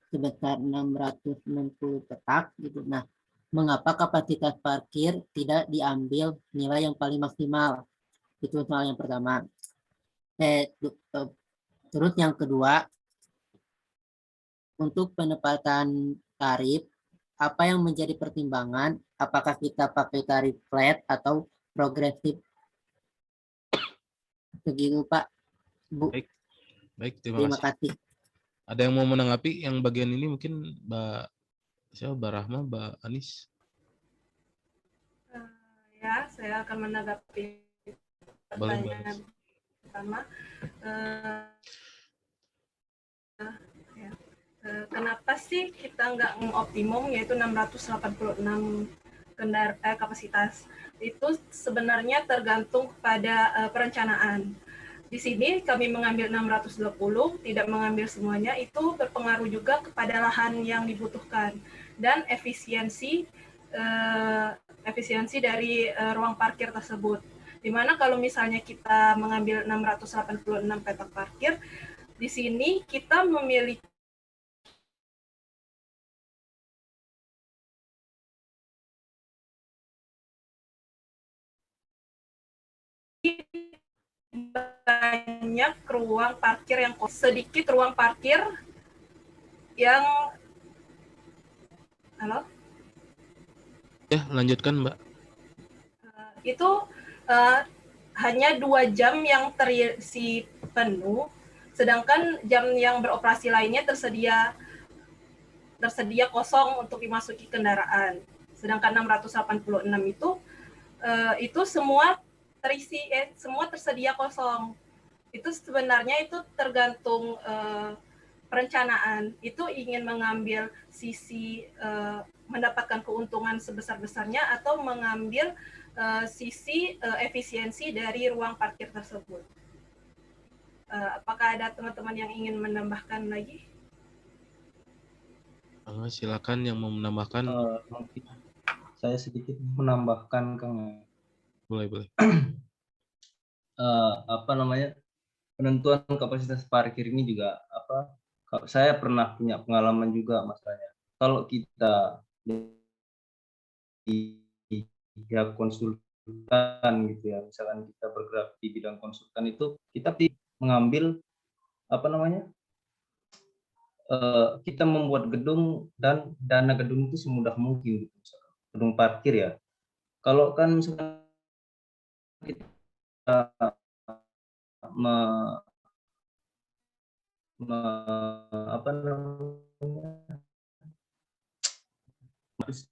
sebesar 660 petak gitu. Nah, mengapa kapasitas parkir tidak diambil nilai yang paling maksimal? Itu soal yang pertama. Terus yang kedua, untuk penempatan tarif, apa yang menjadi pertimbangan? Apakah kita pakai tarif flat atau progresif? Begitu Pak, Bu. Baik, terima kasih. Ada yang mau menanggapi yang bagian ini, mungkin Mbak Rahma, Mbak Anis? Ya, saya akan menanggapi pertanyaan pertama. Kenapa sih kita nggak mengoptimum yaitu 686 kapasitas? Itu sebenarnya tergantung pada perencanaan. Di sini kami mengambil 620, tidak mengambil semuanya, itu berpengaruh juga kepada lahan yang dibutuhkan dan efisiensi dari ruang parkir tersebut. Dimana kalau misalnya kita mengambil 686 petak parkir, di sini kita memiliki banyak ruang parkir yang sedikit ruang parkir yang Ya, lanjutkan Mbak. Itu hanya 2 jam yang terisi penuh, sedangkan jam yang beroperasi lainnya tersedia kosong untuk dimasuki kendaraan. Sedangkan 686 itu semua terisi, semua tersedia kosong. Itu sebenarnya itu tergantung perencanaan. Itu ingin mengambil sisi mendapatkan keuntungan sebesar-besarnya atau mengambil sisi efisiensi dari ruang parkir tersebut. Apakah ada teman-teman yang ingin menambahkan lagi? Silakan yang mau menambahkan. Saya sedikit menambahkan, Kang. Boleh. Penentuan kapasitas parkir ini juga saya pernah punya pengalaman juga masalahnya. Kalau kita di pihak konsultan gitu ya, misalkan kita bergerak di bidang konsultan itu, kita mengambil kita membuat gedung dan dana gedung itu semudah mungkin gitu, gedung parkir ya. Kalau kan misalkan kita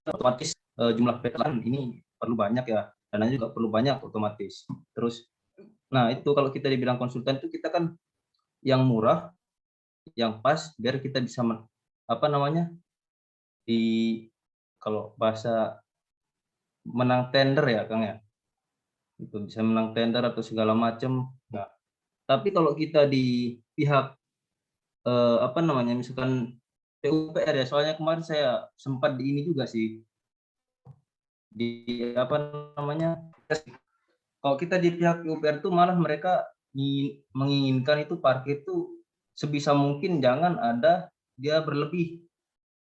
otomatis jumlah petak ini perlu banyak ya, dananya juga perlu banyak otomatis. Terus, nah itu kalau kita di bidang konsultan itu kita kan yang murah, yang pas, biar kita bisa kalau bahasa menang tender ya Kang ya, itu bisa menang tender atau segala macam. Nah, tapi kalau kita di pihak apa namanya, misalkan PUPR ya, soalnya kemarin saya sempat di ini juga sih, di apa namanya, kalau kita di pihak PUPR itu malah mereka menginginkan itu parkir itu sebisa mungkin jangan ada dia berlebih.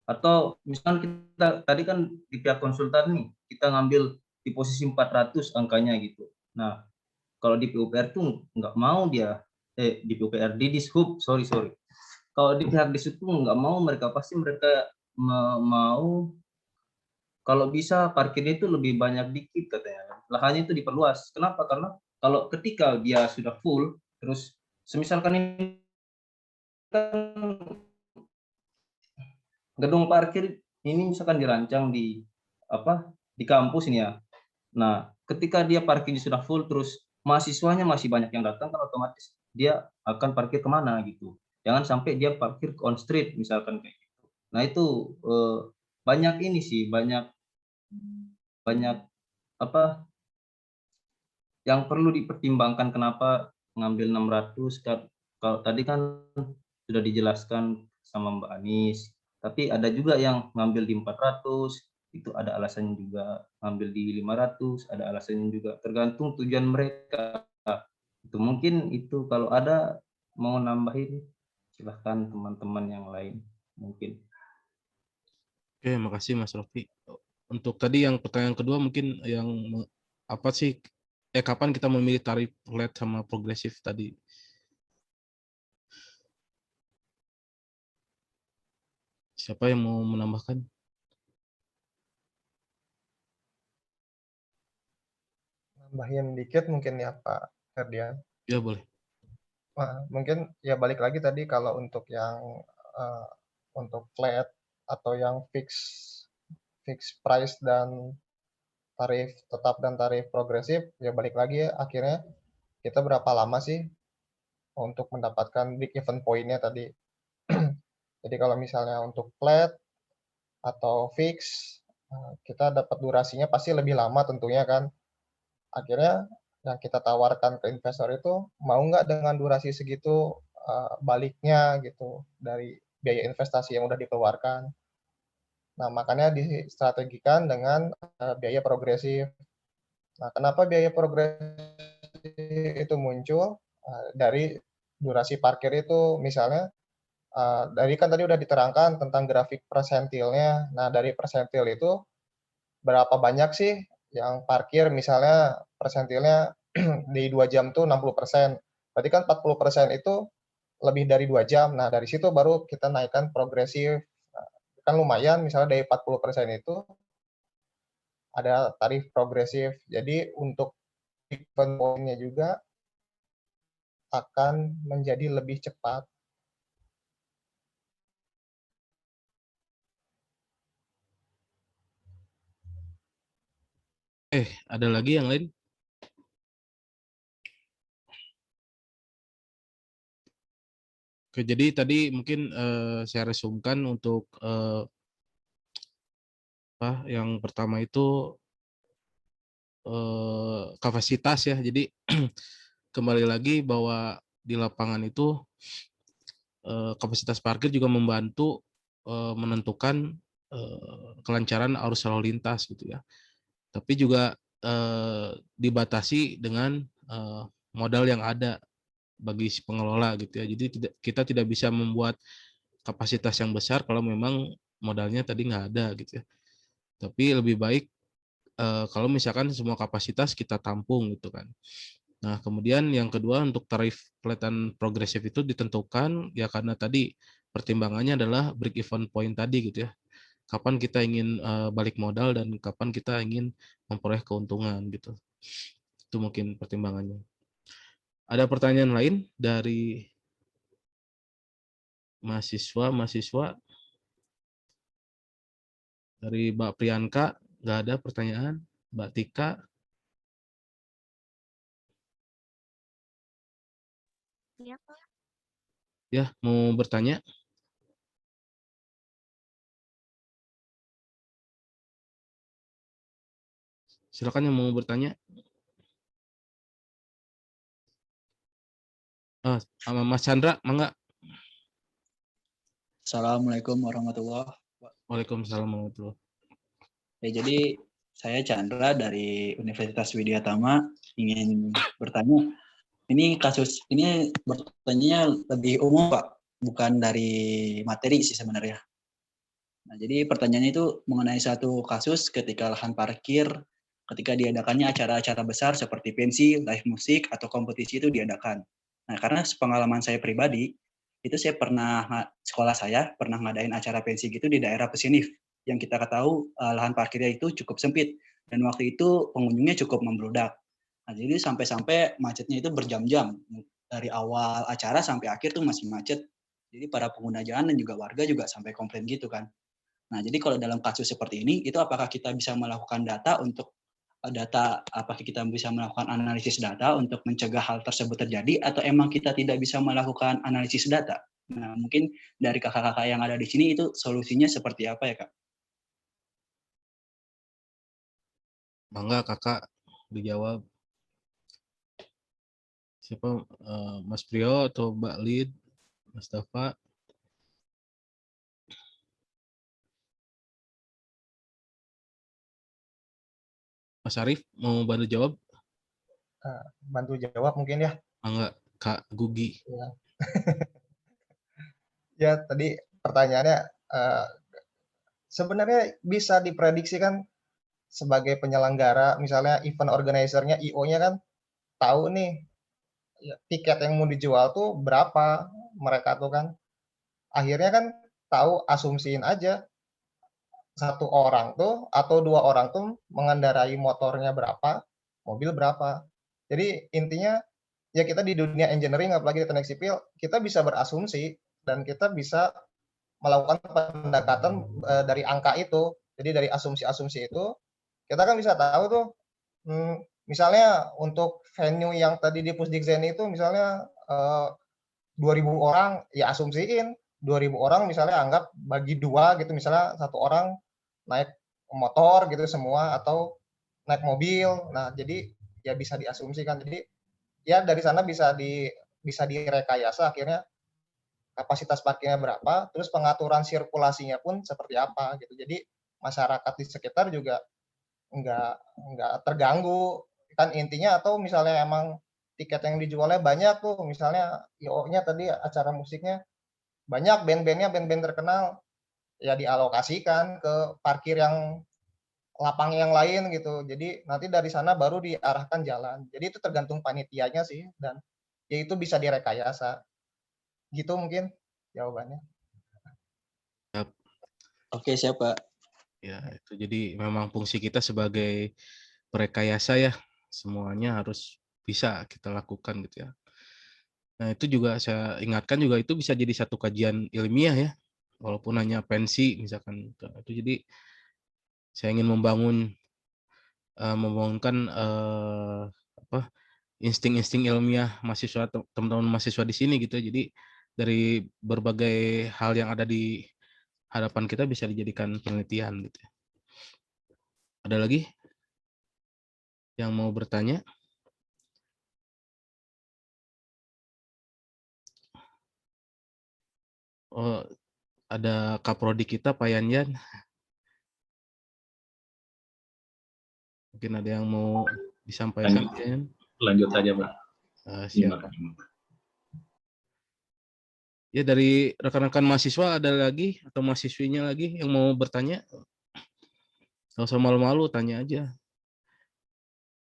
Atau misalkan kita tadi kan di pihak konsultan nih, kita ngambil di posisi 400 angkanya gitu. Nah, kalau di PUPR tuh nggak mau dia, di PUPR, di Dishub, sorry. Kalau di pihak Dishub tuh nggak mau, mereka pasti mau kalau bisa parkirnya itu lebih banyak dikit katanya. Lahannya itu diperluas. Kenapa? Karena kalau ketika dia sudah full, terus semisalkan ini kan gedung parkir ini misalkan dirancang di apa di kampus ini ya. Nah, ketika dia parkirnya sudah full, terus mahasiswanya masih banyak yang datang, kan otomatis dia akan parkir kemana gitu. Jangan sampai dia parkir on street misalkan kayak gitu. Nah itu banyak ini sih, banyak apa yang perlu dipertimbangkan kenapa ngambil 600. Kalau tadi kan sudah dijelaskan sama Mbak Anis, tapi ada juga yang ngambil di 400, itu ada alasannya juga. Ngambil di 500, ada alasannya juga. Tergantung tujuan mereka. Itu mungkin itu kalau ada mau nambahin, silahkan teman-teman yang lain mungkin. Oke, makasih Mas Rofi. Untuk tadi yang pertanyaan kedua mungkin yang apa sih, kapan kita memilih tarif flat sama progresif tadi? Siapa yang mau menambahkan? Nambahin dikit mungkin ya Pak Ferdian. Ya boleh. Mungkin ya balik lagi tadi kalau untuk yang untuk flat atau yang fix price dan tarif tetap dan tarif progresif, ya balik lagi ya akhirnya kita berapa lama sih untuk mendapatkan big event point-nya tadi. Jadi kalau misalnya untuk flat atau fix, kita dapat durasinya pasti lebih lama tentunya kan. Akhirnya yang kita tawarkan ke investor itu mau nggak dengan durasi segitu baliknya gitu dari biaya investasi yang udah dikeluarkan. Nah, makanya distrategikan dengan biaya progresif. Nah, kenapa biaya progresif itu muncul? Dari durasi parkir itu misalnya, dari kan tadi udah diterangkan tentang grafik persentilnya. Nah, dari persentil itu berapa banyak sih yang parkir misalnya persentilnya di 2 jam tuh 60%. Berarti kan 40% itu lebih dari 2 jam. Nah, dari situ baru kita naikkan progresif. Nah, kan lumayan misalnya dari 40% itu ada tarif progresif. Jadi untuk event point-nya juga akan menjadi lebih cepat. Ada lagi yang lain? Oke, jadi tadi mungkin saya resumkan untuk yang pertama itu kapasitas ya. Jadi kembali lagi bahwa di lapangan itu kapasitas parkir juga membantu menentukan kelancaran arus lalu lintas gitu ya. Tapi juga dibatasi dengan modal yang ada bagi si pengelola gitu ya. Jadi kita tidak bisa membuat kapasitas yang besar kalau memang modalnya tadi nggak ada gitu ya. Tapi lebih baik kalau misalkan semua kapasitas kita tampung gitu kan. Nah, kemudian yang kedua untuk tarif flat dan progresif itu ditentukan ya karena tadi pertimbangannya adalah break even point tadi gitu ya. Kapan kita ingin balik modal dan kapan kita ingin memperoleh keuntungan gitu. Itu mungkin pertimbangannya. Ada pertanyaan lain dari mahasiswa? Dari Mbak Priyanka, nggak ada pertanyaan. Mbak Tika. Iya, Pak. Ya, mau bertanya? Silakan yang mau bertanya. Sama Mas Chandra, mangga. Assalamualaikum warahmatullahi wabarakatuh. Waalaikumsalam warahmatullahi. Ya, jadi saya Chandra dari Universitas Widya Tama ingin bertanya. Ini kasus ini bertanya lebih umum Pak, bukan dari materi sih sebenarnya. Nah, jadi pertanyaannya itu mengenai satu kasus ketika lahan parkir, ketika diadakannya acara-acara besar seperti pensi, live musik, atau kompetisi itu diadakan. Nah, karena pengalaman saya pribadi, itu sekolah saya pernah ngadain acara pensi gitu di daerah Pesinif, yang kita ketahui lahan parkirnya itu cukup sempit, dan waktu itu pengunjungnya cukup membludak. Nah, jadi sampai-sampai macetnya itu berjam-jam, dari awal acara sampai akhir tuh masih macet. Jadi para pengguna jalan dan juga warga juga sampai komplain gitu kan. Nah, jadi kalau dalam kasus seperti ini, itu apakah kita bisa melakukan apakah kita bisa melakukan analisis data untuk mencegah hal tersebut terjadi, atau emang kita tidak bisa melakukan analisis data? Nah, mungkin dari kakak-kakak yang ada di sini itu solusinya seperti apa ya, Kak? Bangga kakak dijawab. Siapa, Mas Priyo atau Mbak Lid, Mas Dafa? Mas Arif mau bantu jawab? Bantu jawab mungkin ya. Enggak, Kak Gugi. Ya, ya tadi pertanyaannya sebenarnya bisa diprediksikan sebagai penyelenggara, misalnya event organizer-nya, IO-nya kan tahu nih ya, tiket yang mau dijual tuh berapa, mereka tuh kan akhirnya kan tahu, asumsiin aja satu orang tuh atau dua orang tuh mengendarai motornya berapa, mobil berapa. Jadi intinya ya kita di dunia engineering apalagi di teknik sipil, kita bisa berasumsi dan kita bisa melakukan pendekatan dari angka itu. Jadi dari asumsi-asumsi itu kita kan bisa tahu tuh misalnya untuk venue yang tadi di Pusdikzen itu misalnya 2.000 orang, ya asumsiin 2.000 orang misalnya anggap bagi dua gitu, misalnya satu orang naik motor gitu semua atau naik mobil. Nah, jadi ya bisa diasumsikan. Jadi ya dari sana bisa direkayasa akhirnya kapasitas parkirnya berapa, terus pengaturan sirkulasinya pun seperti apa gitu. Jadi masyarakat di sekitar juga nggak terganggu kan intinya. Atau misalnya emang tiket yang dijualnya banyak tuh, misalnya IO-nya tadi acara musiknya banyak, band-band terkenal, ya dialokasikan ke parkir yang lapang yang lain gitu. Jadi nanti dari sana baru diarahkan jalan. Jadi itu tergantung panitianya sih, dan ya itu bisa direkayasa. Gitu mungkin jawabannya. Oke, siapa? Ya, itu jadi memang fungsi kita sebagai perekayasa ya, semuanya harus bisa kita lakukan gitu ya. Nah, itu juga saya ingatkan juga itu bisa jadi satu kajian ilmiah ya, walaupun hanya pensi misalkan. Itu jadi saya ingin membangunkan insting-insting ilmiah mahasiswa, teman-teman mahasiswa di sini gitu. Jadi dari berbagai hal yang ada di hadapan kita bisa dijadikan penelitian gitu. Ada lagi yang mau bertanya? Oh, ada kaprodi kita Pak Yanyan. Mungkin ada yang mau disampaikan. Lanjut saja, Pak. Siap. Ya, dari rekan-rekan mahasiswa ada lagi atau mahasiswinya lagi yang mau bertanya? Nggak usah malu-malu, tanya aja.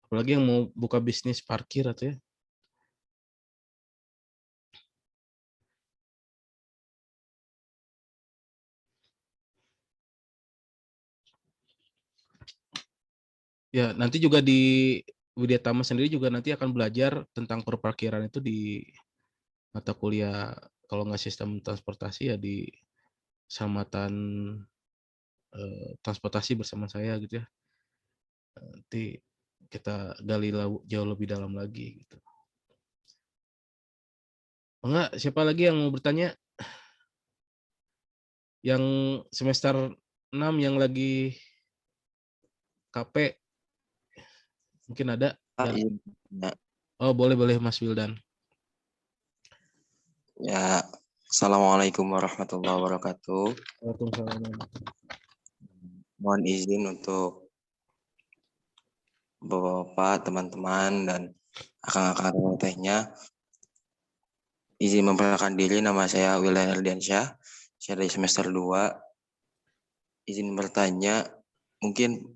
Apalagi yang mau buka bisnis parkir atau ya. Ya, nanti juga di Widya Tama sendiri juga nanti akan belajar tentang perparkiran itu di mata kuliah, kalau nggak sistem transportasi ya di keselamatan transportasi bersama saya gitu ya. Nanti kita gali jauh lebih dalam lagi gitu. Enggak, siapa lagi yang mau bertanya? Yang semester 6 yang lagi KP mungkin ada? Ya. Oh, boleh Mas Wildan. Ya, Assalamualaikum warahmatullahi wabarakatuh. Waalaikumsalam. Mohon izin untuk Bapak, teman-teman, dan akang-akang tehnya. Izin memperkenalkan diri, nama saya Wildan Erdiansyah. Saya dari semester 2. Izin bertanya, mungkin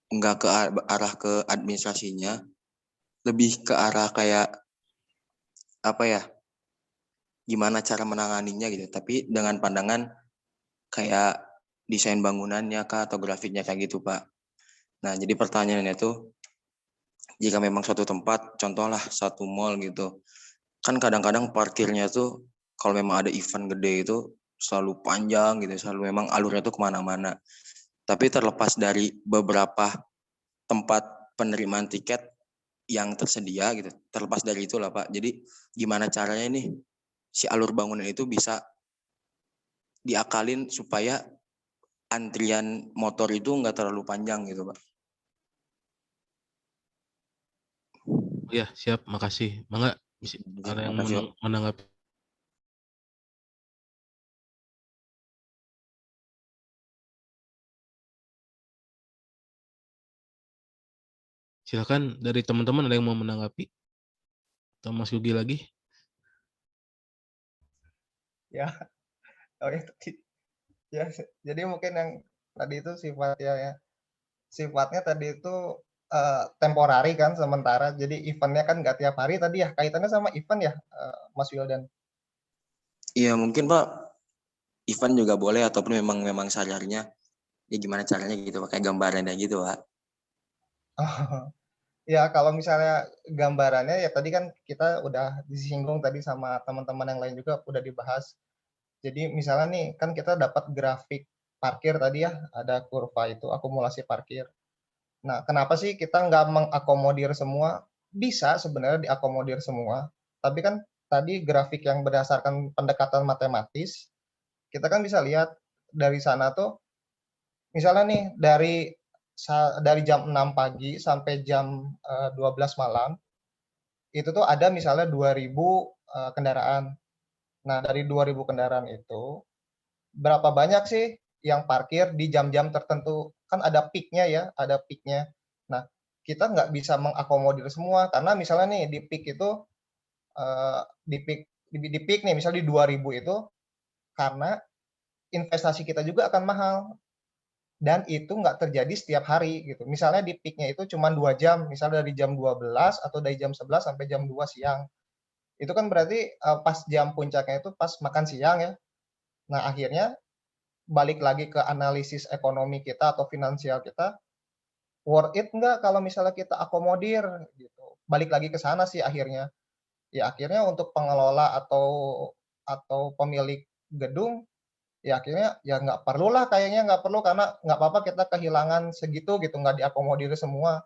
nggak ke arah ke administrasinya, lebih ke arah kayak apa ya, gimana cara menanganinya gitu, tapi dengan pandangan kayak desain bangunannya kah atau grafiknya kayak gitu Pak. Nah jadi pertanyaannya tuh, jika memang suatu tempat, contohlah satu mall gitu, kan kadang-kadang parkirnya tuh kalau memang ada event gede itu selalu panjang gitu, selalu memang alurnya tuh kemana-mana. Tapi terlepas dari beberapa tempat penerimaan tiket yang tersedia gitu, terlepas dari itulah Pak. Jadi gimana caranya nih si alur bangunan itu bisa diakalin supaya antrian motor itu nggak terlalu panjang gitu Pak. Oh ya, siap, makasih. Mangga, ada yang Makasih, Pak. menanggapi? Silakan dari teman-teman ada yang mau menanggapi? Atau Mas Yugi lagi? Ya, oke. Ya, jadi mungkin yang tadi itu sifatnya tadi itu temporari kan, sementara. Jadi eventnya kan nggak tiap hari tadi ya, kaitannya sama event ya, Mas Wildan? Iya mungkin Pak, event juga boleh ataupun memang sehari-harinya ya gimana caranya gitu Pak, kayak gambarannya gitu Pak. Oh, ya kalau misalnya gambarannya ya tadi kan kita udah disinggung tadi sama teman-teman yang lain juga udah dibahas. Jadi misalnya nih kan kita dapat grafik parkir tadi ya, ada kurva itu akumulasi parkir. Nah, kenapa sih kita nggak mengakomodir semua? Bisa sebenarnya diakomodir semua, tapi kan tadi grafik yang berdasarkan pendekatan matematis, kita kan bisa lihat dari sana tuh, misalnya nih dari jam 6 pagi sampai jam 12 malam, itu tuh ada misalnya 2.000 kendaraan. Nah, dari 2.000 kendaraan itu, berapa banyak sih yang parkir di jam-jam tertentu? Kan ada peak-nya ya, ada peak-nya. Nah, kita nggak bisa mengakomodir semua karena misalnya nih di peak itu di peak nih misalnya di 2.000 itu karena investasi kita juga akan mahal dan itu nggak terjadi setiap hari gitu. Misalnya di peak-nya itu cuma 2 jam, misalnya dari jam 12 atau dari jam 11 sampai jam 2 siang. Itu kan berarti pas jam puncaknya itu pas makan siang ya. Nah, akhirnya balik lagi ke analisis ekonomi kita atau finansial kita, worth it nggak kalau misalnya kita akomodir gitu. Balik lagi ke sana sih akhirnya. Ya akhirnya untuk pengelola atau pemilik gedung, ya akhirnya ya nggak perlu lah kayaknya nggak perlu karena nggak apa-apa kita kehilangan segitu gitu, nggak diakomodir semua.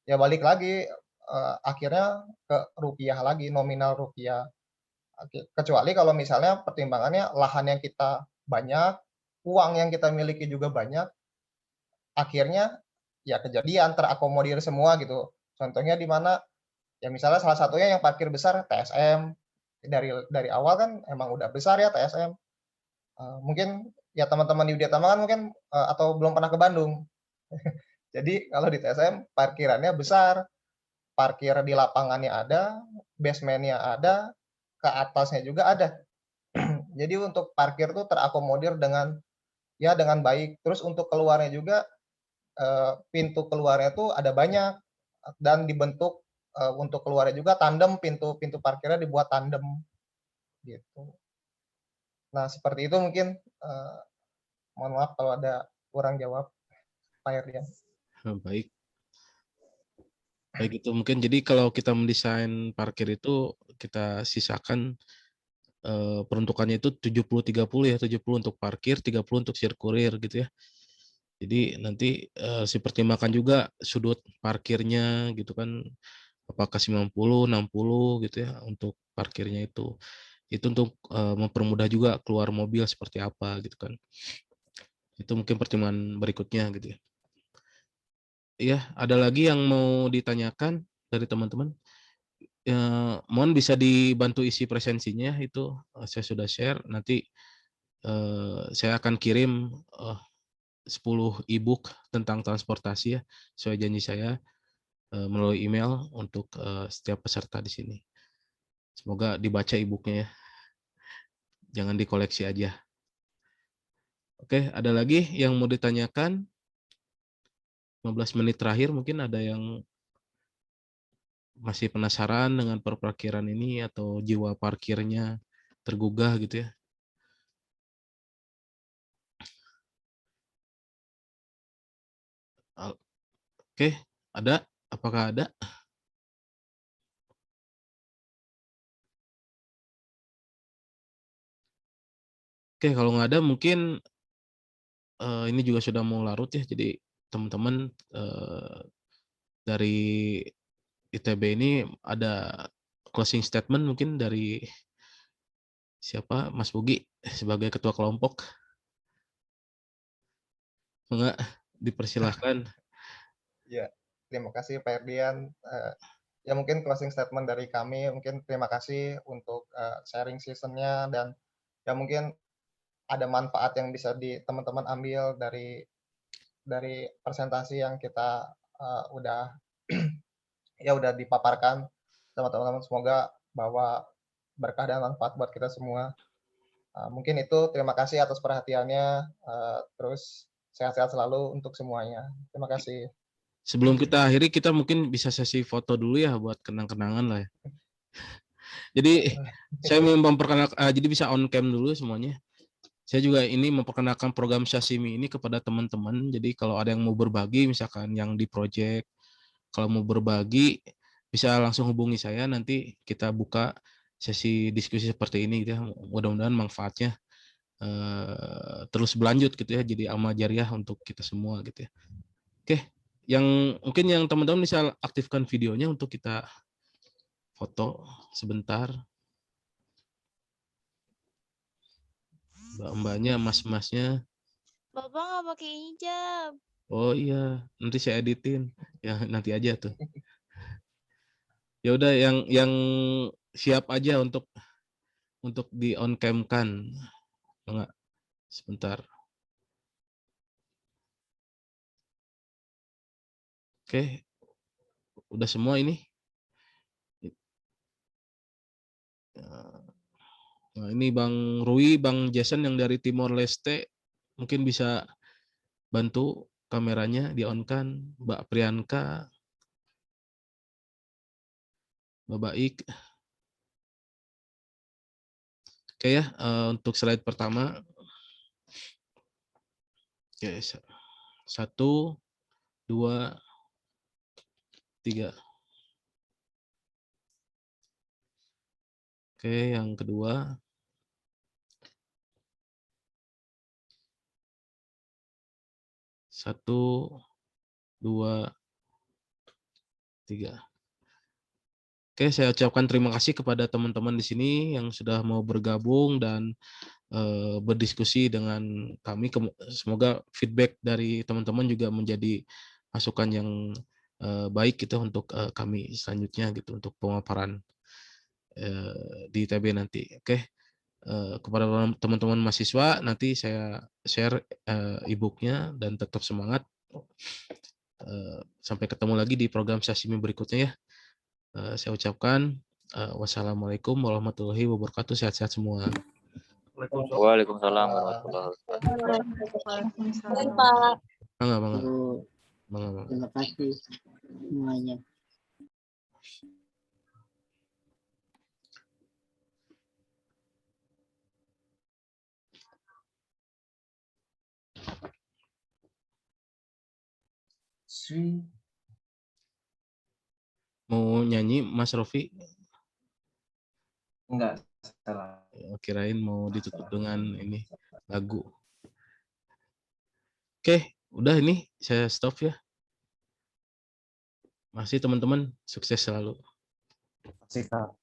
Ya balik lagi akhirnya ke rupiah lagi, nominal rupiah. Kecuali kalau misalnya pertimbangannya lahan yang kita banyak, uang yang kita miliki juga banyak, akhirnya ya kejadian terakomodir semua gitu. Contohnya di mana ya misalnya salah satunya yang parkir besar TSM. Dari awal kan emang udah besar ya TSM. Mungkin ya teman-teman di Widyatama kan mungkin atau belum pernah ke Bandung. Jadi kalau di TSM parkirannya besar, parkir di lapangannya ada, basementnya ada, ke atasnya juga ada. Jadi untuk parkir tuh terakomodir dengan baik. Terus untuk keluarnya juga pintu keluarnya tuh ada banyak dan dibentuk untuk keluarnya juga tandem, pintu parkirnya dibuat tandem gitu. Nah, seperti itu mungkin mohon maaf kalau ada kurang jawab Pak Herdian. Baik. Baik itu mungkin jadi kalau kita mendesain parkir itu kita sisakan peruntukannya itu 70-30 ya, 70 untuk parkir, 30 untuk sirkulir gitu ya. Jadi nanti dipertimbangkan juga sudut parkirnya gitu kan, apakah 90, 60 gitu ya untuk parkirnya itu. Itu untuk mempermudah juga keluar mobil seperti apa gitu kan. Itu mungkin pertimbangan berikutnya gitu ya. Iya, ada lagi yang mau ditanyakan dari teman-teman? mohon bisa dibantu isi presensinya itu saya sudah share. Nanti saya akan kirim 10 e-book tentang transportasi ya, sesuai janji saya melalui email untuk setiap peserta di sini. Semoga dibaca e-booknya ya, jangan dikoleksi aja. Oke, ada lagi yang mau ditanyakan? 15 menit terakhir mungkin ada yang masih penasaran dengan perparkiran ini atau jiwa parkirnya tergugah gitu ya. Oke, ada? Apakah ada? Oke, kalau nggak ada mungkin ini juga sudah mau larut ya. Jadi teman-teman dari ITB ini ada closing statement mungkin dari siapa? Mas Bugi sebagai ketua kelompok. Enggak, dipersilahkan. Ya, terima kasih Pak Erdian. Ya mungkin closing statement dari kami, mungkin terima kasih untuk sharing seasonnya, dan ya mungkin ada manfaat yang bisa teman-teman ambil dari presentasi yang kita udah ya udah dipaparkan sama teman-teman. Semoga bahwa berkah dan manfaat buat kita semua. Mungkin itu, terima kasih atas perhatiannya. Terus sehat-sehat selalu untuk semuanya. Terima kasih. Sebelum kita akhiri, kita mungkin bisa sesi foto dulu ya buat kenang-kenangan lah ya. Jadi saya memperkenalkan, jadi bisa on cam dulu semuanya. Saya juga ini memperkenalkan program Sashimi ini kepada teman-teman. Jadi kalau ada yang mau berbagi, misalkan yang di project, kalau mau berbagi bisa langsung hubungi saya. Nanti kita buka sesi diskusi seperti ini gitu ya. Mudah-mudahan manfaatnya terus berlanjut gitu ya. Jadi amal jariah untuk kita semua gitu ya. Oke, mungkin yang teman-teman bisa aktifkan videonya untuk kita foto sebentar. Mbak-mbaknya, mas-masnya. Bapak nggak pakai hijab. Oh iya, nanti saya editin. Ya nanti aja tuh. Ya udah yang siap aja untuk di on cam kan. Enggak, sebentar. Oke. Udah semua ini. Nah, ini Bang Rui, Bang Jason yang dari Timor Leste mungkin bisa bantu kameranya di on kan. Mbak Priyanka, Mbak Baik. Oke ya, untuk slide pertama. Oke, 1, 2, 3. Oke, yang kedua. Satu, 2, 3. Oke, saya ucapkan terima kasih kepada teman-teman di sini yang sudah mau bergabung dan berdiskusi dengan kami. Semoga feedback dari teman-teman juga menjadi masukan yang baik gitu untuk kami selanjutnya gitu untuk pemaparan di ITB nanti. Oke, kepada teman-teman mahasiswa nanti saya share e-booknya dan tetap semangat. Sampai ketemu lagi di program Sashimi berikutnya ya. Saya ucapkan wassalamualaikum warahmatullahi wabarakatuh. Sehat-sehat semua. Waalaikumsalam warahmatullahi wabarakatuh. Pak. Bangga. Terima kasih semuanya. Mau nyanyi Mas Rofi? Enggak, salah. Kirain mau ditutup dengan ini lagu. Oke, udah ini saya stop ya. Masih teman-teman, sukses selalu. Terima kasih, Kak.